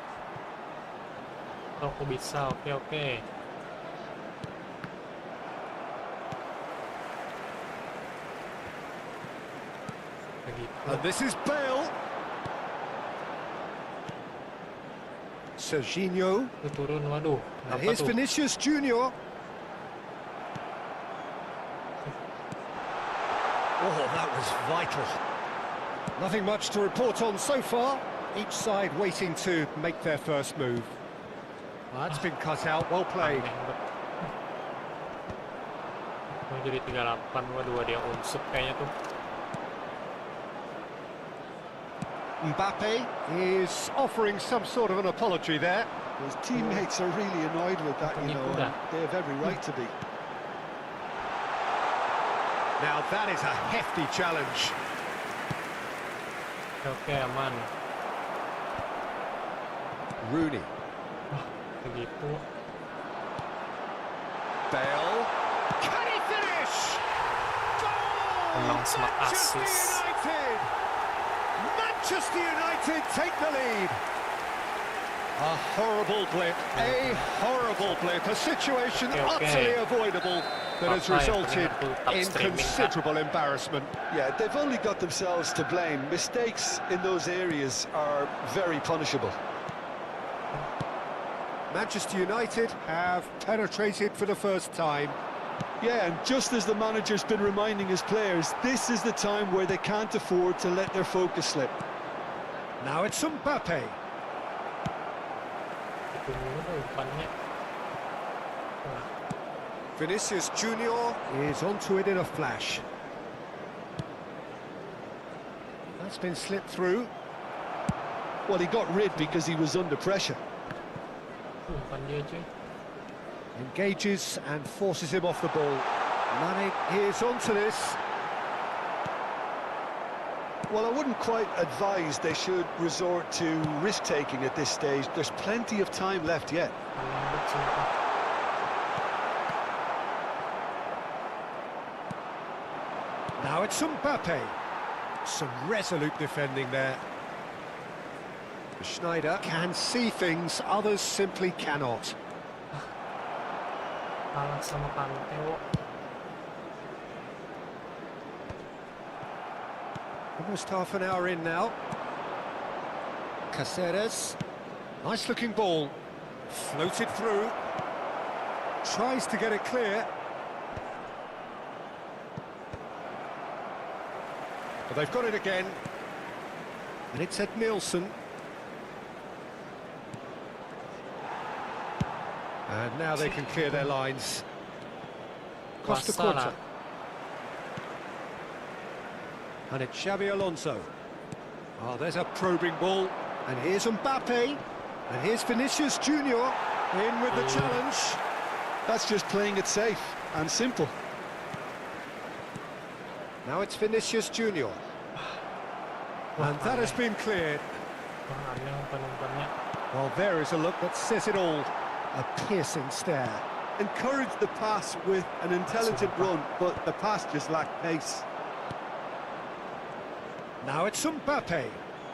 Speaker 1: Oh, kok bisa? Oke.
Speaker 2: And this is Bale. Serginho.
Speaker 1: Turun, waduh.
Speaker 2: And here's Vinicius Junior. Oh, that was vital. Nothing much to report on so far. Each side waiting to make their first move. That's been cut out. Well played.
Speaker 1: Jadi 38, waduh dia unsur kayaknya tuh.
Speaker 2: Mbappe is offering some sort of an apology there.
Speaker 3: His teammates are really annoyed with that, you know, and they have every right to be.
Speaker 2: Now that is a hefty challenge.
Speaker 1: Oke, aman.
Speaker 2: Rooney.
Speaker 1: Begitu.
Speaker 2: Bale. Can he finish?
Speaker 1: Menang smart
Speaker 2: Manchester
Speaker 1: assist.
Speaker 2: United! Manchester United take the lead. A horrible blip, a situation utterly avoidable that has resulted in considerable embarrassment.
Speaker 3: Yeah, they've only got themselves to blame. Mistakes in those areas are very punishable.
Speaker 2: Manchester United have penetrated for the first time.
Speaker 3: Yeah, and just as the manager's been reminding his players, this is the time where they can't afford to let their focus slip.
Speaker 2: Now it's Mbappe. Vinicius Junior is onto it in a flash. That's been slipped through.
Speaker 3: Well, he got rid because he was under pressure.
Speaker 2: Engages and forces him off the ball. Mane is onto this.
Speaker 3: Well, I wouldn't quite advise they should resort to risk-taking at this stage. There's plenty of time left yet.
Speaker 2: Now it's Mbappe. Some resolute defending there. Schneider can see things others simply cannot.
Speaker 1: Kalah sama Kante.
Speaker 2: Almost half an hour in now. Caceres. Nice looking ball. Floated through. Tries to get it clear. But they've got it again. And it's Ed Nielsen. And now they can clear their lines. Costa Curta. And it's Xabi Alonso. Oh, there's a probing ball. And here's Mbappe. And here's Vinicius Junior in with the challenge.
Speaker 3: That's just playing it safe and simple.
Speaker 2: Now it's Vinicius Junior. And that has been cleared. Well, there is a look that says it all. A piercing stare.
Speaker 3: Encourage the pass with an intelligent run, but the pass just lacked pace.
Speaker 2: Now it's Mbappe.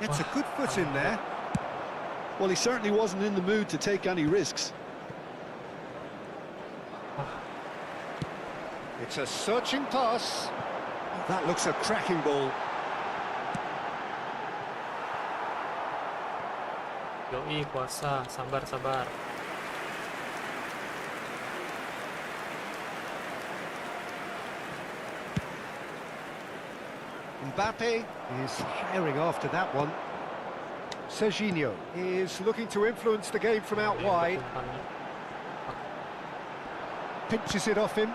Speaker 2: It's a good foot in there.
Speaker 3: Well, he certainly wasn't in the mood to take any risks.
Speaker 2: It's a searching pass. That looks a cracking ball.
Speaker 1: Yoi, kuasa, sabar.
Speaker 2: Mbappe is firing after that one. Serginho is looking to influence the game from out wide. Pinches it off him.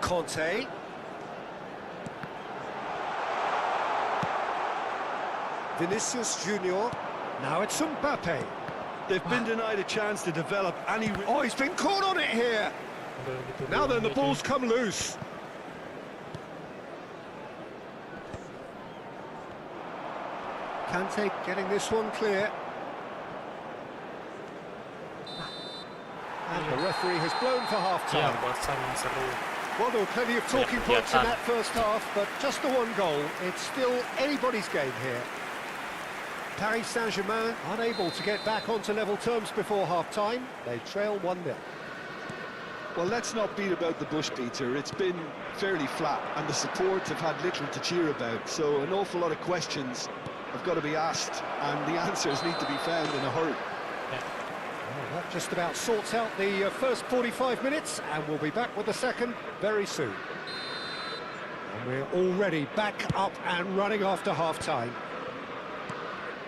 Speaker 2: Conte. Vinicius Junior. Now it's Mbappe.
Speaker 3: They've been denied a chance to develop any...
Speaker 2: Oh, he's been caught on it here. Now then, the ball's come loose. Kante getting this one clear. referee has blown for
Speaker 1: Iya,
Speaker 2: half-time.
Speaker 1: bosan seru.
Speaker 2: Well, there were plenty of talking
Speaker 1: Banyak
Speaker 2: points in
Speaker 1: kegiatan.
Speaker 2: that first half, but just the one goal. It's still anybody's game here. Paris Saint-Germain unable to get back onto level terms before half-time. They trail 1-0.
Speaker 3: Well, let's not beat about the bush, Peter. It's been fairly flat, and the support have had little to cheer about. So an awful lot of questions have got to be asked, and the answers need to be found in a hurry.
Speaker 2: Well, that just about sorts out the first 45 minutes, and we'll be back with the second very soon. And we're already back up and running after half-time.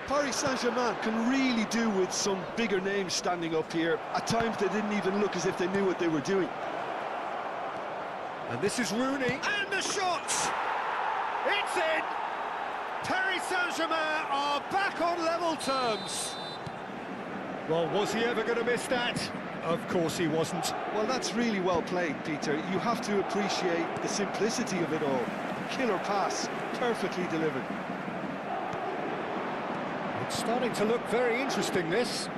Speaker 3: Paris Saint-Germain can really do with some bigger names standing up here. At times they didn't even look as if they knew what they were doing.
Speaker 2: And this is Rooney, and the shot! It's in! Paris Saint-Germain are back on level terms. Well, was he ever going to miss that? Of course he wasn't.
Speaker 3: Well, that's really well played, Peter. You have to appreciate the simplicity of it all. Killer pass, perfectly delivered.
Speaker 2: It's starting to look very interesting, this.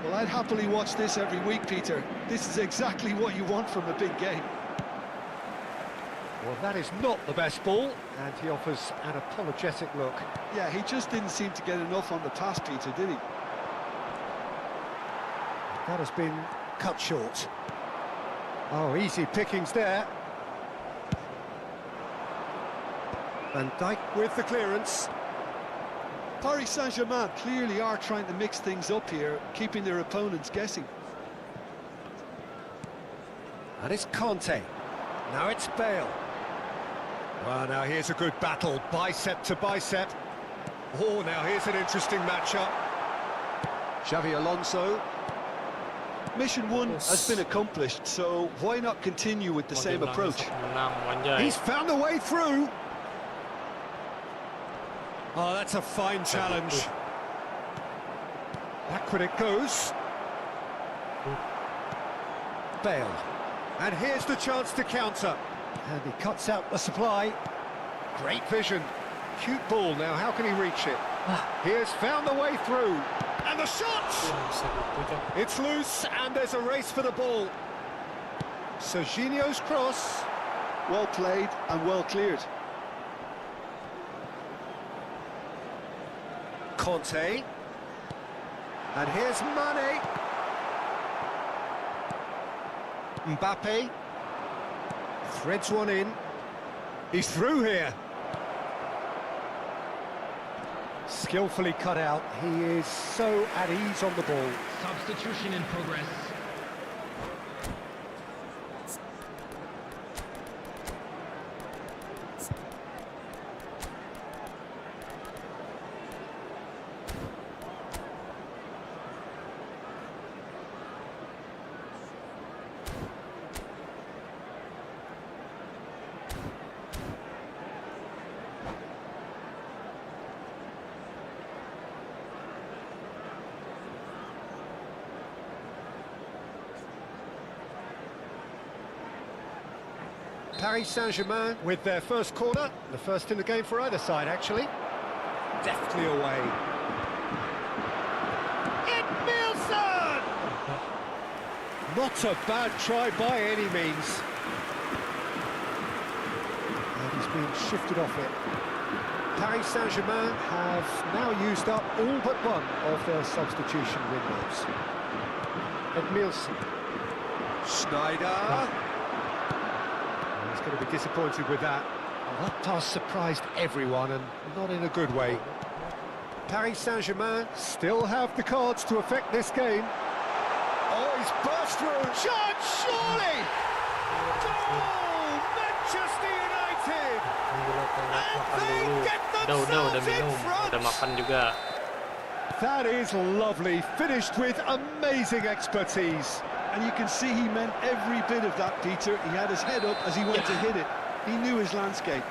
Speaker 3: Well, I'd happily watch this every week, Peter. This is exactly what you want from a big game.
Speaker 2: Well, that is not the best ball, and he offers an apologetic look.
Speaker 3: Yeah, he just didn't seem to get enough on the pass, Peter, did he?
Speaker 2: That has been cut short. Oh, easy pickings there. Van Dijk with the clearance.
Speaker 3: Paris Saint-Germain clearly are trying to mix things up here, keeping their opponents guessing.
Speaker 2: And it's Conte. Now it's Bale. Well, now here's a good battle, bicep to bicep. Oh, now here's an interesting matchup. Xavi Alonso.
Speaker 3: Mission one has been accomplished, so why not continue with the same approach?
Speaker 1: Menang, Wanjai.
Speaker 2: He's found a way through. Oh, that's a fine challenge. Backward it goes. Bale. And here's the chance to counter. And he cuts out the supply. Great vision. Cute ball. Now, how can he reach it? He has found the way through. And the shot!
Speaker 1: Seru tuh.
Speaker 2: It's loose, and there's a race for the ball. Serginho's cross.
Speaker 3: Well played and well cleared.
Speaker 2: Conte. And here's Mane. Mbappe. Threads one in. He's through here. Skillfully cut out. He is so at ease on the ball.
Speaker 5: Substitution in progress.
Speaker 2: Paris Saint-Germain with their first corner, the first in the game for either side, actually. Deftly away. Nielsen! Not a bad try by any means. And he's been shifted off it. Paris Saint-Germain have now used up all but one of their substitution windows. Nielsen. Schneider. He's going to be disappointed with that. Well, that pass surprised everyone, and not in a good way. Paris Saint-Germain still have the cards to affect this game. Oh, he's burst through. Shot, surely! Goal! Manchester United! And they get
Speaker 1: Udah
Speaker 2: themselves in
Speaker 1: minum,
Speaker 2: front!
Speaker 1: udah makan juga.
Speaker 2: That is lovely, finished with amazing expertise.
Speaker 3: And you can see he meant every bit of that, Peter. He had his head up as he went to hit it. He knew his landscape.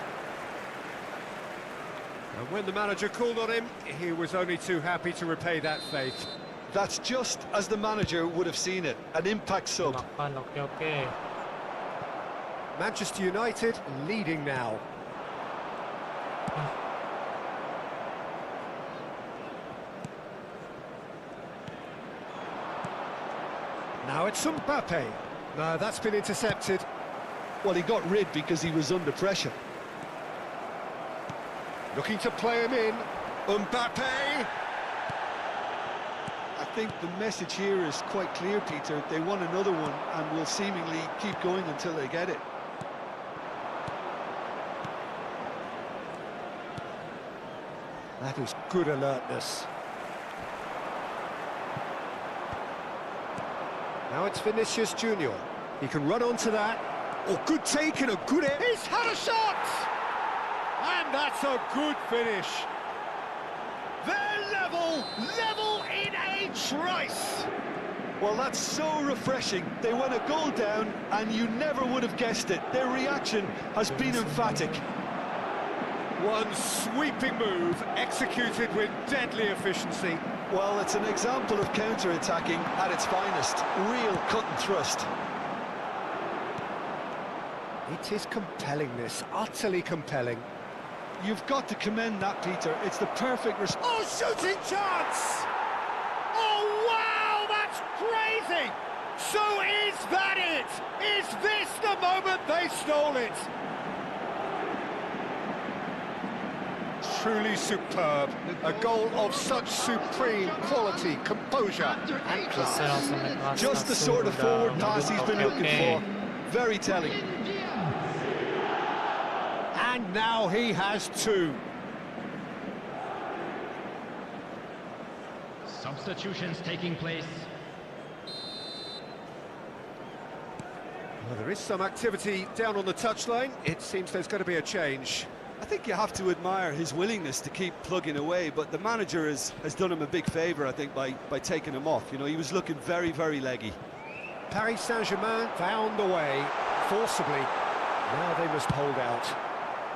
Speaker 2: And when the manager called on him, he was only too happy to repay that faith.
Speaker 3: That's just as the manager would have seen it. An impact sub.
Speaker 1: Makan, oke.
Speaker 2: Manchester United leading now. Now Now it's Mbappe. No, that's been intercepted.
Speaker 3: Well, he got rid because he was under pressure.
Speaker 2: Looking to play him in. Mbappe!
Speaker 3: I think the message here is quite clear, Peter. They want another one and will seemingly keep going until they get it.
Speaker 2: That is good alertness. Now it's Vinicius Junior. He can run onto that. Oh, good take and a good... He's had a shot! And that's a good finish. They're level in a trice.
Speaker 3: Well, that's so refreshing. They went a goal down and you never would have guessed it. Their reaction has been emphatic.
Speaker 2: One sweeping move, executed with deadly efficiency.
Speaker 3: Well, it's an example of counter-attacking at its finest. Real cut and thrust.
Speaker 2: It is compelling, this, utterly compelling.
Speaker 3: You've got to commend that, Peter. It's the perfect response.
Speaker 2: Oh, shooting chance! Oh, wow, that's crazy! So is that it? Is this the moment they stole it? Truly superb. A goal of such supreme quality, composure and class.
Speaker 3: Just the sort of forward pass he's been looking for. Very telling.
Speaker 2: And now he has two.
Speaker 5: Substitutions taking place.
Speaker 2: Well, there is some activity down on the touchline. It seems there's going to be a change.
Speaker 3: I think you have to admire his willingness to keep plugging away, but the manager has done him a big favour, I think, by taking him off. You know, he was looking very, very leggy.
Speaker 2: Paris Saint-Germain found a way, forcibly. Now they must hold out.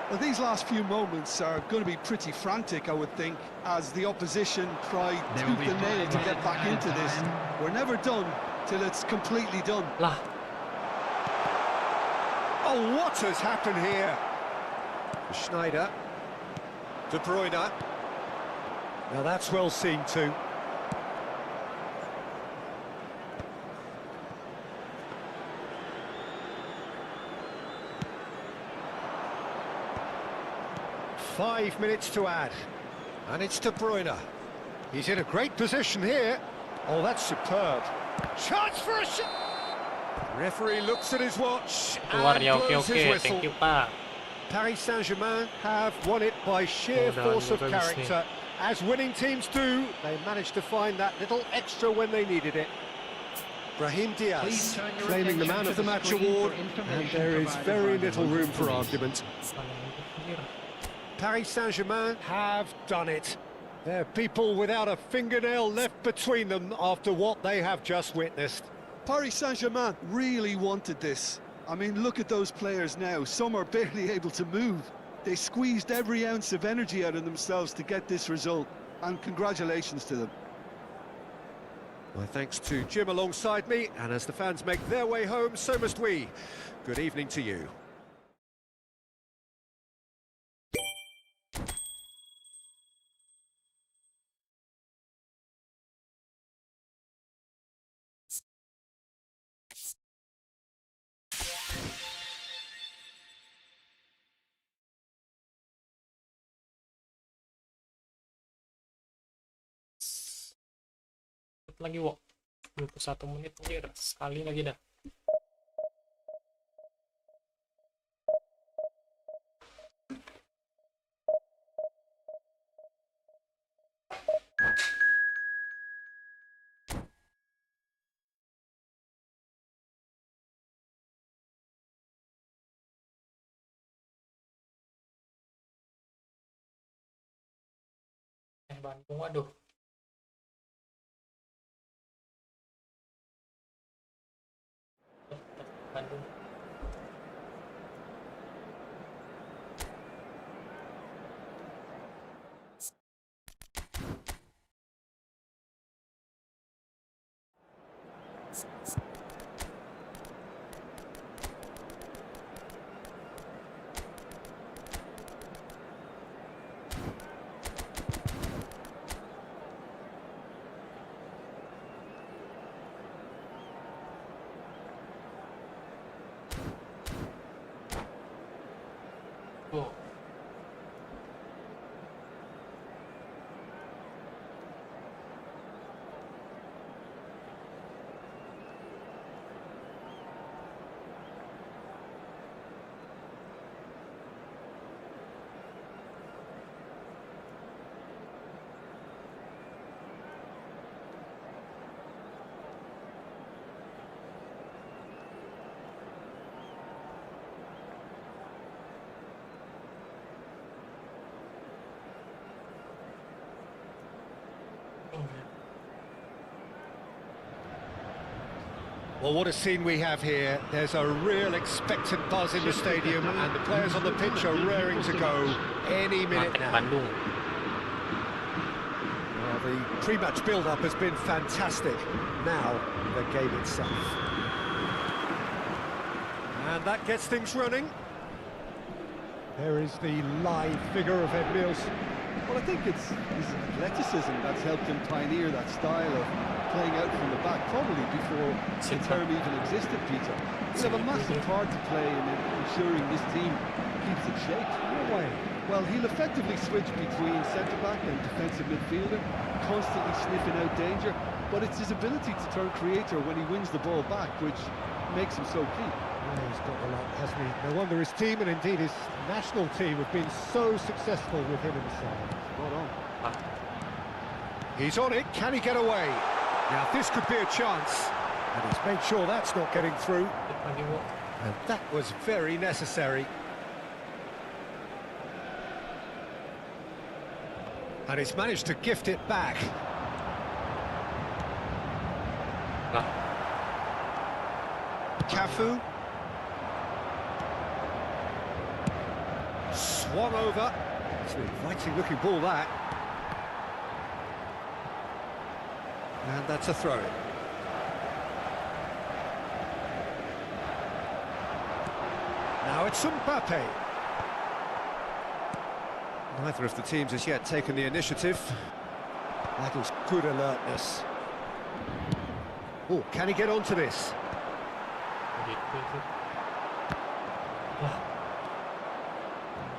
Speaker 3: Well, these last few moments are going to be pretty frantic, I would think, as the opposition try tooth and nail to get back into this. We're never done till it's completely done.
Speaker 2: Oh, what has happened here? Schneider. De Bruyne. Now that's well seen too. Five minutes to add. And it's De Bruyne. He's in a great position here. Oh, that's superb. Chance for a shot! Referee looks at his watch and blows his whistle.
Speaker 1: Thank you, Pa.
Speaker 2: Paris Saint-Germain have won it by sheer force of character. As winning teams do, they managed to find that little extra when they needed it. Brahim Diaz claiming the Man of the Match award, and there is very little room for argument. Paris Saint-Germain have done it. They're people without a fingernail left between them after what they have just witnessed.
Speaker 3: Paris Saint-Germain really wanted this. I mean, look at those players now. Some are barely able to move. They squeezed every ounce of energy out of themselves to get this result, and congratulations to them.
Speaker 2: My thanks to Jim alongside me, and as the fans make their way home, so must we. Good evening to you.
Speaker 1: Lagi, Wok. 21 menit aja, sekali lagi dah. Bandung, aduh. Bandung.
Speaker 2: Well, what a scene we have here. There's a real expectant buzz in the stadium, and the players on the pitch are raring to go any minute now.
Speaker 1: Bandung.
Speaker 2: Well, the pre-match build-up has been fantastic. Now, the game itself. And that gets things running. There is the live figure of Ed Mills.
Speaker 3: Well, I think it's his athleticism that's helped him pioneer that style of playing out from the back, probably before the term even existed, Peter. He'll have a massive part to play in ensuring this team keeps its shape.
Speaker 2: No way.
Speaker 3: Well, he'll effectively switch between centre-back and defensive midfielder, constantly sniffing out danger, but it's his ability to turn creator when he wins the ball back, which makes him so key.
Speaker 2: Yeah, he's got the lot, hasn't he? No wonder his team, and indeed his national team, have been so successful with him in the side.
Speaker 3: Spot on.
Speaker 2: He's on it, can he get away? Now this could be a chance, and he's made sure that's not getting through, and that was very necessary. And he's managed to gift it back. Cafu. Swung over. It's an inviting looking ball, that. And that's a throw-in. Now it's Mbappe. Neither of the teams has yet taken the initiative. That is good alertness. Oh, can he get onto this?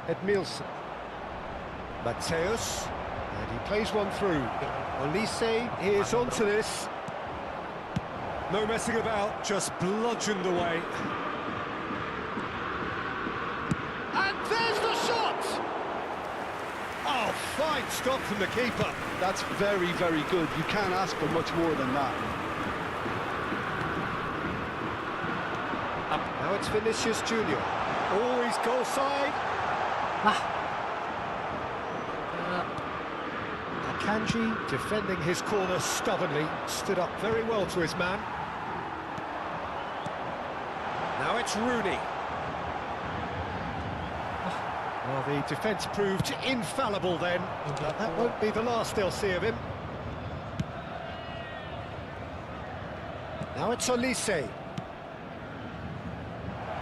Speaker 2: Edmilson. Mateus. And he plays one through. Olise is onto this. No messing about, just bludgeoned away. And there's the shot! Oh, fine stop from the keeper.
Speaker 3: That's very, very good. You can't ask for much more than that.
Speaker 2: Now it's Vinicius Junior. Oh, he's goal side. Akanji defending his corner stubbornly, stood up very well to his man. Now it's Rooney. Well, the defence proved infallible then, but that won't be the last they'll see of him. Now it's Olise.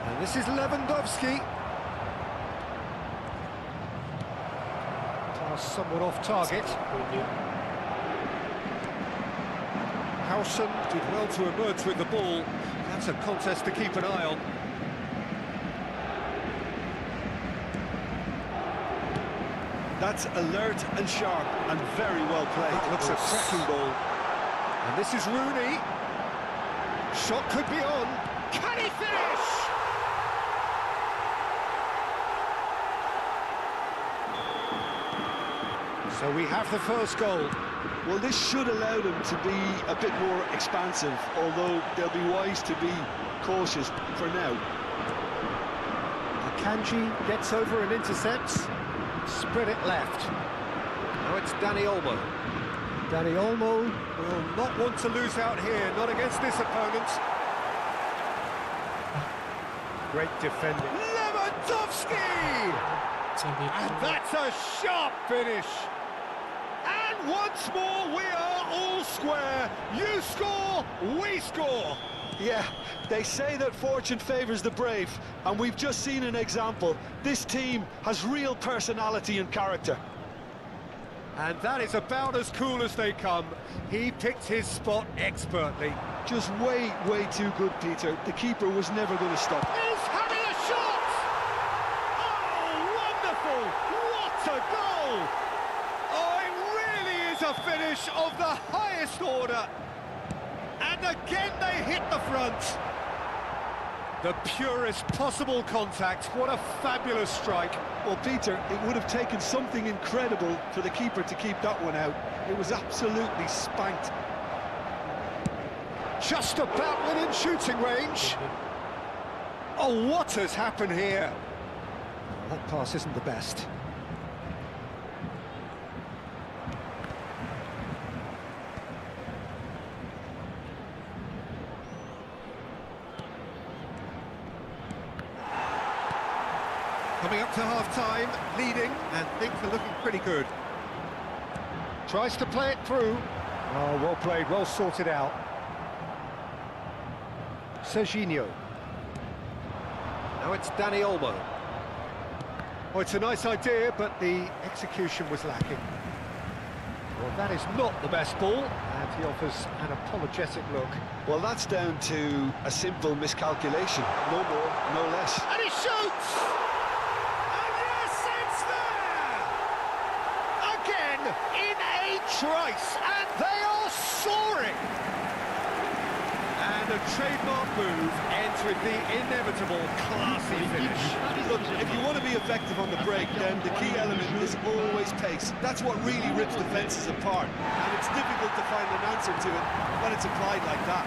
Speaker 2: And this is Lewandowski. Pass somewhat off target. Howson did well to emerge with the ball. That's a contest to keep an eye on.
Speaker 3: That's alert and sharp and very well played.
Speaker 2: That looks a cracking ball. And this is Rooney. Shot could be on. Can he finish? So we have the first goal.
Speaker 3: Well, this should allow them to be a bit more expansive, although they'll be wise to be cautious for now.
Speaker 2: Akanji gets over and intercepts. Spread it left. Now it's Dani Olmo. Dani Olmo will not want to lose out here, not against this opponent. Great defending. Lewandowski! And that's a sharp finish. And once more we are all square. You score, we score.
Speaker 3: Yeah, they say that fortune favours the brave, and we've just seen an example. This team has real personality and character.
Speaker 2: And that is about as cool as they come. He picked his spot expertly.
Speaker 3: Just way, way too good, Peter. The keeper was never going to stop.
Speaker 2: He's having a shot! Oh, wonderful! What a goal! Oh, it really is a finish of the highest order. And again they hit the front. The purest possible contact. What a fabulous strike.
Speaker 3: Well, Peter, it would have taken something incredible for the keeper to keep that one out. It was absolutely spanked.
Speaker 2: Just about within shooting range. Oh, what has happened here? That pass isn't the best. Coming up to half-time, leading, and things are looking pretty good. Tries to play it through. Oh, well played, well sorted out. Serginho. Now it's Dani Olmo. Oh, it's a nice idea, but the execution was lacking. Well, that is not the best ball, and he offers an apologetic look.
Speaker 3: Well, that's down to a simple miscalculation. No more, no less.
Speaker 2: And he shoots! And yes, it's there! Again, in a trice, and they are soaring! And a trademark move ends with the inevitable classy finish.
Speaker 3: Look, if you want to be effective on the break, then the key element is always pace. That's what really rips defences apart. And it's difficult to find an answer to it when it's applied like that.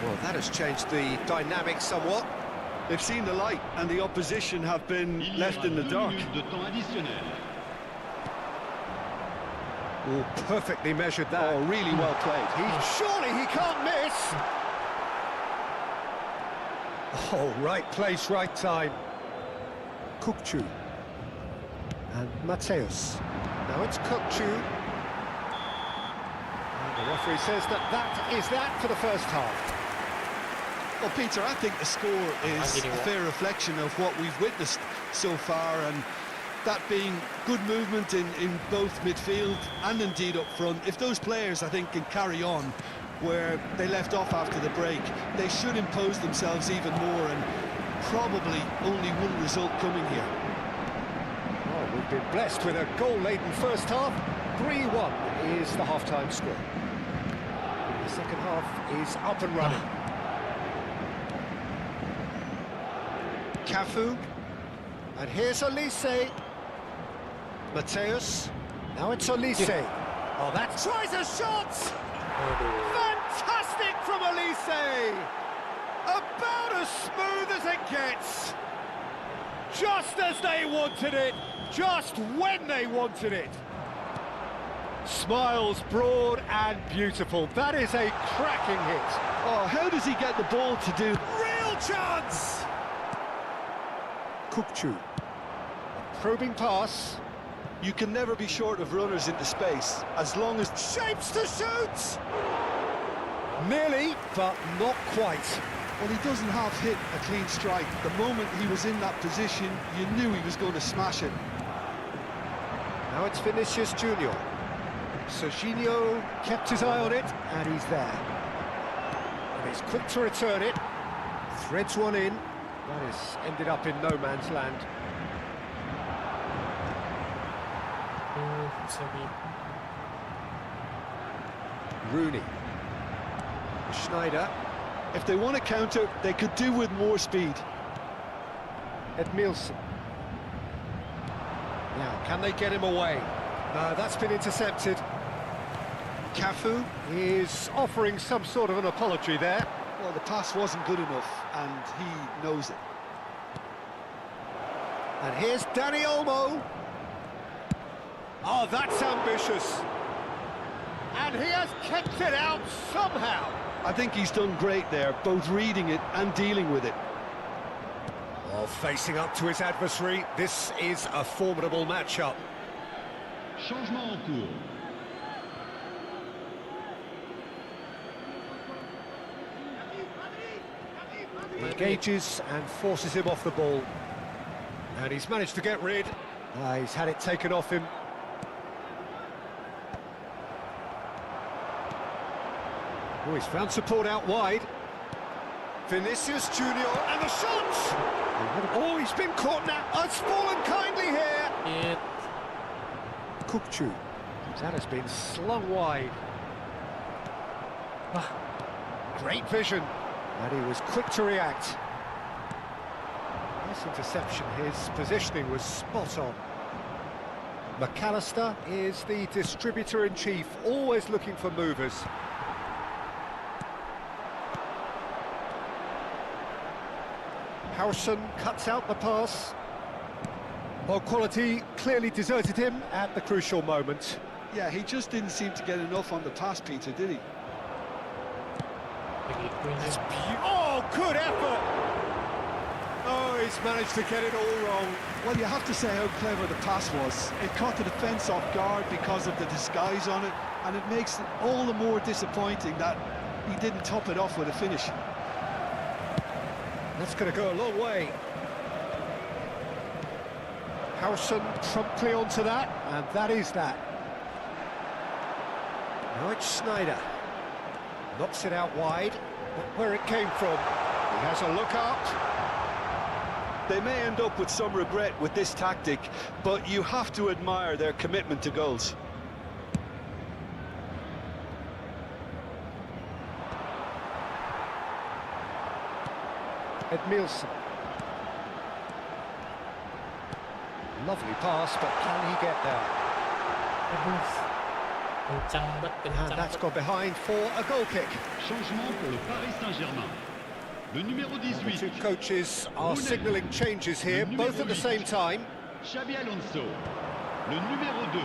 Speaker 2: Well, that has changed the dynamic somewhat.
Speaker 3: They've seen the light, and the opposition have been left in the dark.
Speaker 2: Oh, perfectly measured that.
Speaker 3: Oh, really well played.
Speaker 2: Surely he can't miss! Oh, right place, right time. Kukcu. And Mateus. Now it's Kukcu. And the referee says that is that for the first half.
Speaker 3: Well, Peter, I think the score is a fair reflection of what we've witnessed so far, and that being good movement in both midfield and indeed up front. If those players, I think, can carry on where they left off after the break, they should impose themselves even more, and probably only one result coming here.
Speaker 2: Oh, we've been blessed with a goal-laden first half. 3-1 is the half-time score. The second half is up and running. Cafu. And here's Olise. Mateus. Now it's Olise. Oh, that tries a shot! Fantastic from Olise! About as smooth as it gets. Just as they wanted it, just when they wanted it. Smiles broad and beautiful. That is a cracking hit.
Speaker 3: Oh, how does he get the ball to do?
Speaker 2: Real chance! Kukcu. A probing pass.
Speaker 3: You can never be short of runners into space, as long as...
Speaker 2: Shapes to shoot! Nearly, but not quite.
Speaker 3: Well, he doesn't half hit a clean strike. The moment he was in that position, you knew he was going to smash it.
Speaker 2: Now it's Vinicius Junior. Serginho kept his eye on it, and he's there. And he's quick to return it. Threads one in. That has ended up in no man's land. Rooney. Schneider.
Speaker 3: If they want to counter, they could do with more speed.
Speaker 2: Edmilson. Now, can they get him away? No, that's been intercepted. Cafu is offering some sort of an apology there.
Speaker 3: Well, the pass wasn't good enough, and he knows it.
Speaker 2: And here's Dani Olmo. Oh, that's ambitious. And he has kept it out somehow.
Speaker 3: I think he's done great there, both reading it and dealing with it.
Speaker 2: Well, facing up to his adversary, this is a formidable matchup.
Speaker 4: Changement en cours.
Speaker 2: He engages and forces him off the ball. And he's managed to get rid. He's had it taken off him. Oh, he's found support out wide. Vinicius Junior, and the shot! Oh, he's been caught now. It's fallen kindly here. Kukcu. That has been slung wide. Great vision. And he was quick to react. Nice interception. His positioning was spot on. McAllister is the distributor-in-chief, always looking for movers. Harrison cuts out the pass. Well, quality clearly deserted him at the crucial moment.
Speaker 3: Yeah, he just didn't seem to get enough on the pass, Peter, did he?
Speaker 2: Oh, good effort! Oh, always manage to get it all wrong.
Speaker 3: Well, you have to say how clever the pass was. It caught the defence off guard because of the disguise on it, and it makes it all the more disappointing that he didn't top it off with a finish.
Speaker 2: That's going to go a long way. Howson promptly onto that, and that is that. Now it's Snyder. Knocks it out wide, but where it came from. He has a look out.
Speaker 3: They may end up with some regret with this tactic, but you have to admire their commitment to goals.
Speaker 2: Edmilson. Lovely pass, but can he get there?
Speaker 1: Kencang banget,
Speaker 2: And
Speaker 1: kencang
Speaker 2: that's
Speaker 1: banget.
Speaker 2: gone behind for a goal kick.
Speaker 4: Changement pour le Paris Saint-Germain. Le numéro
Speaker 2: The
Speaker 4: 18,
Speaker 2: two coaches are signalling changes here, both at the same time.
Speaker 4: Xabi Alonso. Le numéro 2,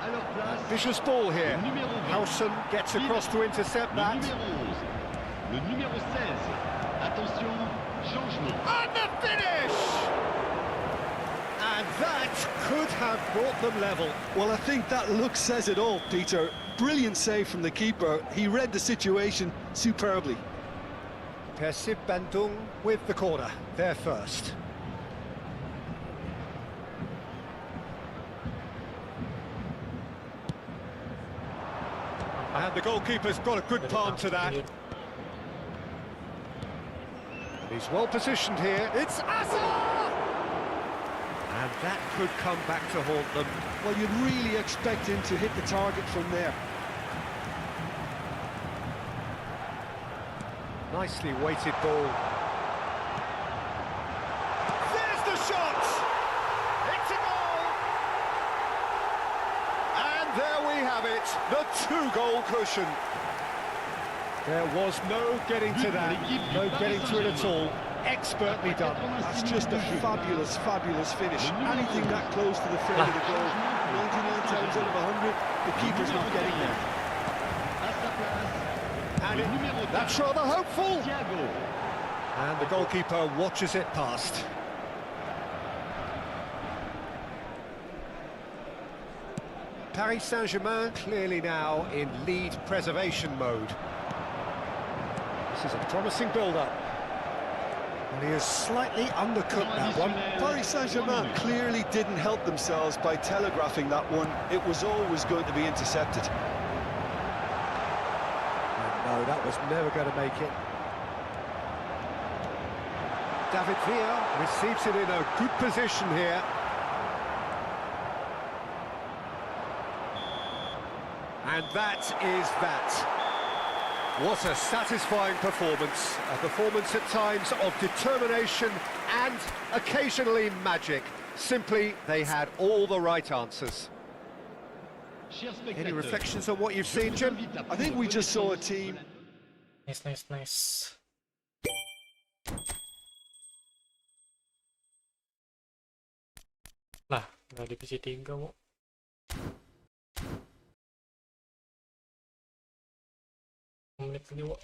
Speaker 4: à leur place,
Speaker 2: Vicious ball here.
Speaker 4: le numéro 20.
Speaker 2: Howson gets across to intercept
Speaker 4: Le
Speaker 2: that.
Speaker 4: numéro 11, le numéro 16. Attention, changement.
Speaker 2: And the finish! And that could have brought them level.
Speaker 3: Well, I think that look says it all, Peter. Brilliant save from the keeper. He read the situation superbly.
Speaker 2: Persib Bandung with the corner, there first. And the goalkeeper's got a good palm to that. He's well positioned here. It's Azar! And that could come back to haunt them.
Speaker 3: Well, you'd really expect him to hit the target from there.
Speaker 2: Nicely weighted ball. There's the shot! It's a goal! And there we have it, the two-goal cushion. There was no getting to that, no getting to it at all. Expertly done.
Speaker 3: That's just a fabulous, fabulous finish. Anything that close to the front of the goal, 99 times out of 100, the keeper's not getting there.
Speaker 4: À sa place,
Speaker 2: And
Speaker 4: le numéro 4,
Speaker 2: that's rather hopeful.
Speaker 4: Thiago.
Speaker 2: And the goalkeeper watches it past. Paris Saint-Germain clearly now in lead preservation mode. This is a promising build-up. And he has slightly undercooked that one.
Speaker 3: Paris Saint-Germain clearly didn't help themselves by telegraphing that one. It was always going to be intercepted.
Speaker 2: And no, that was never going to make it. David Villa receives it in a good position here. And that is that. What a satisfying performance. A performance at times of determination and occasionally magic. Simply, they had all the right answers.
Speaker 4: Chers
Speaker 2: Any
Speaker 4: spectateurs,
Speaker 2: reflections on what you've seen,
Speaker 4: je vous
Speaker 2: Jim?
Speaker 4: invite à
Speaker 3: I think we
Speaker 4: prendre
Speaker 3: just saw a
Speaker 4: connaissance
Speaker 3: team.
Speaker 4: de
Speaker 1: Nice, nice, nice. Lah, udah divisi 3, Bu. Menit lagi, Bu.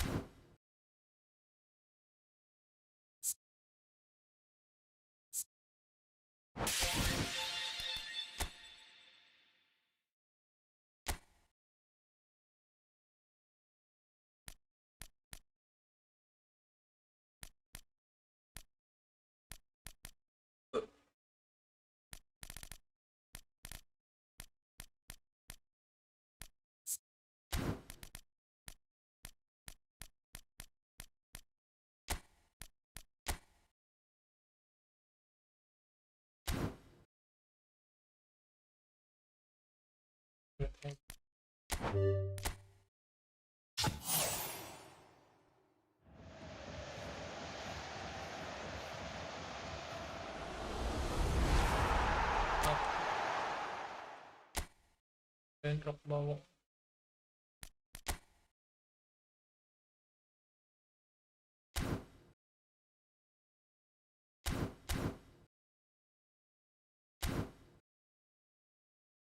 Speaker 1: Drop bawah.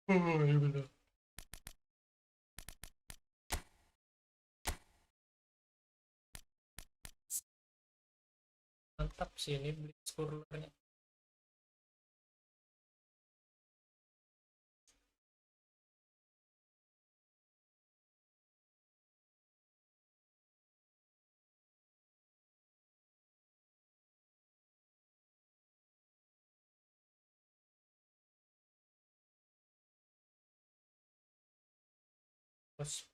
Speaker 1: Oh, iya benar. Mantap sih ini blitz curlernya. Terus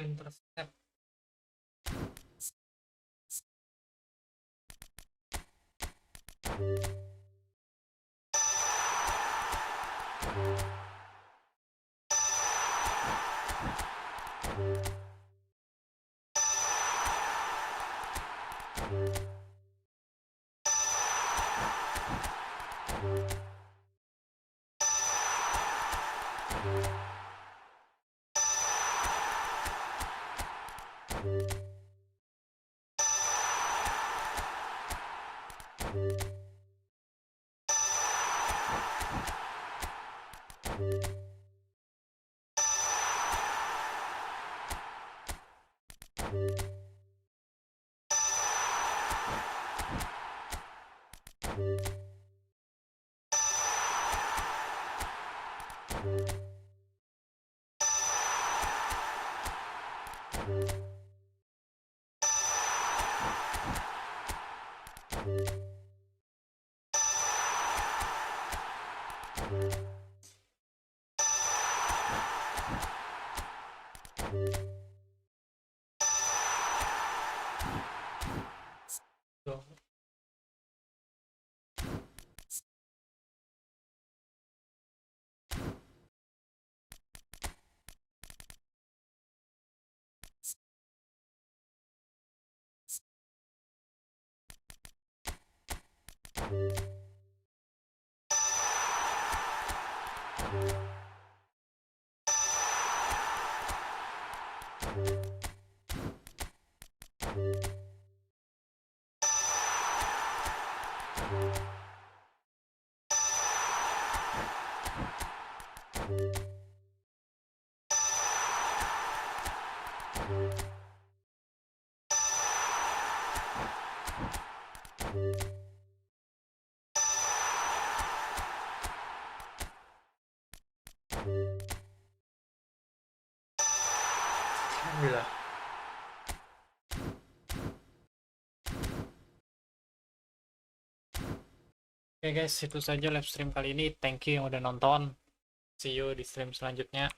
Speaker 1: intercept. Tuh. Alhamdulillah. Oke guys, itu saja live stream kali ini. Thank you yang udah nonton. See you di stream selanjutnya.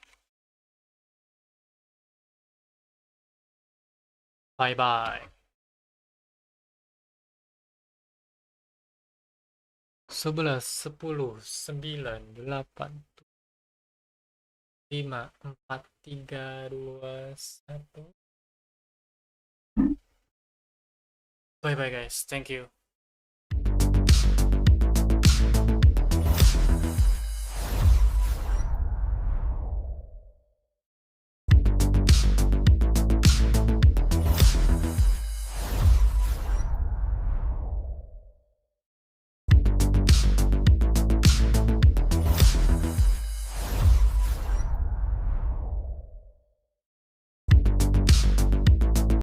Speaker 1: Bye bye. 11, 10, 9, 8, 5, 4, 3, 2, 1. Bye bye guys. Thank you.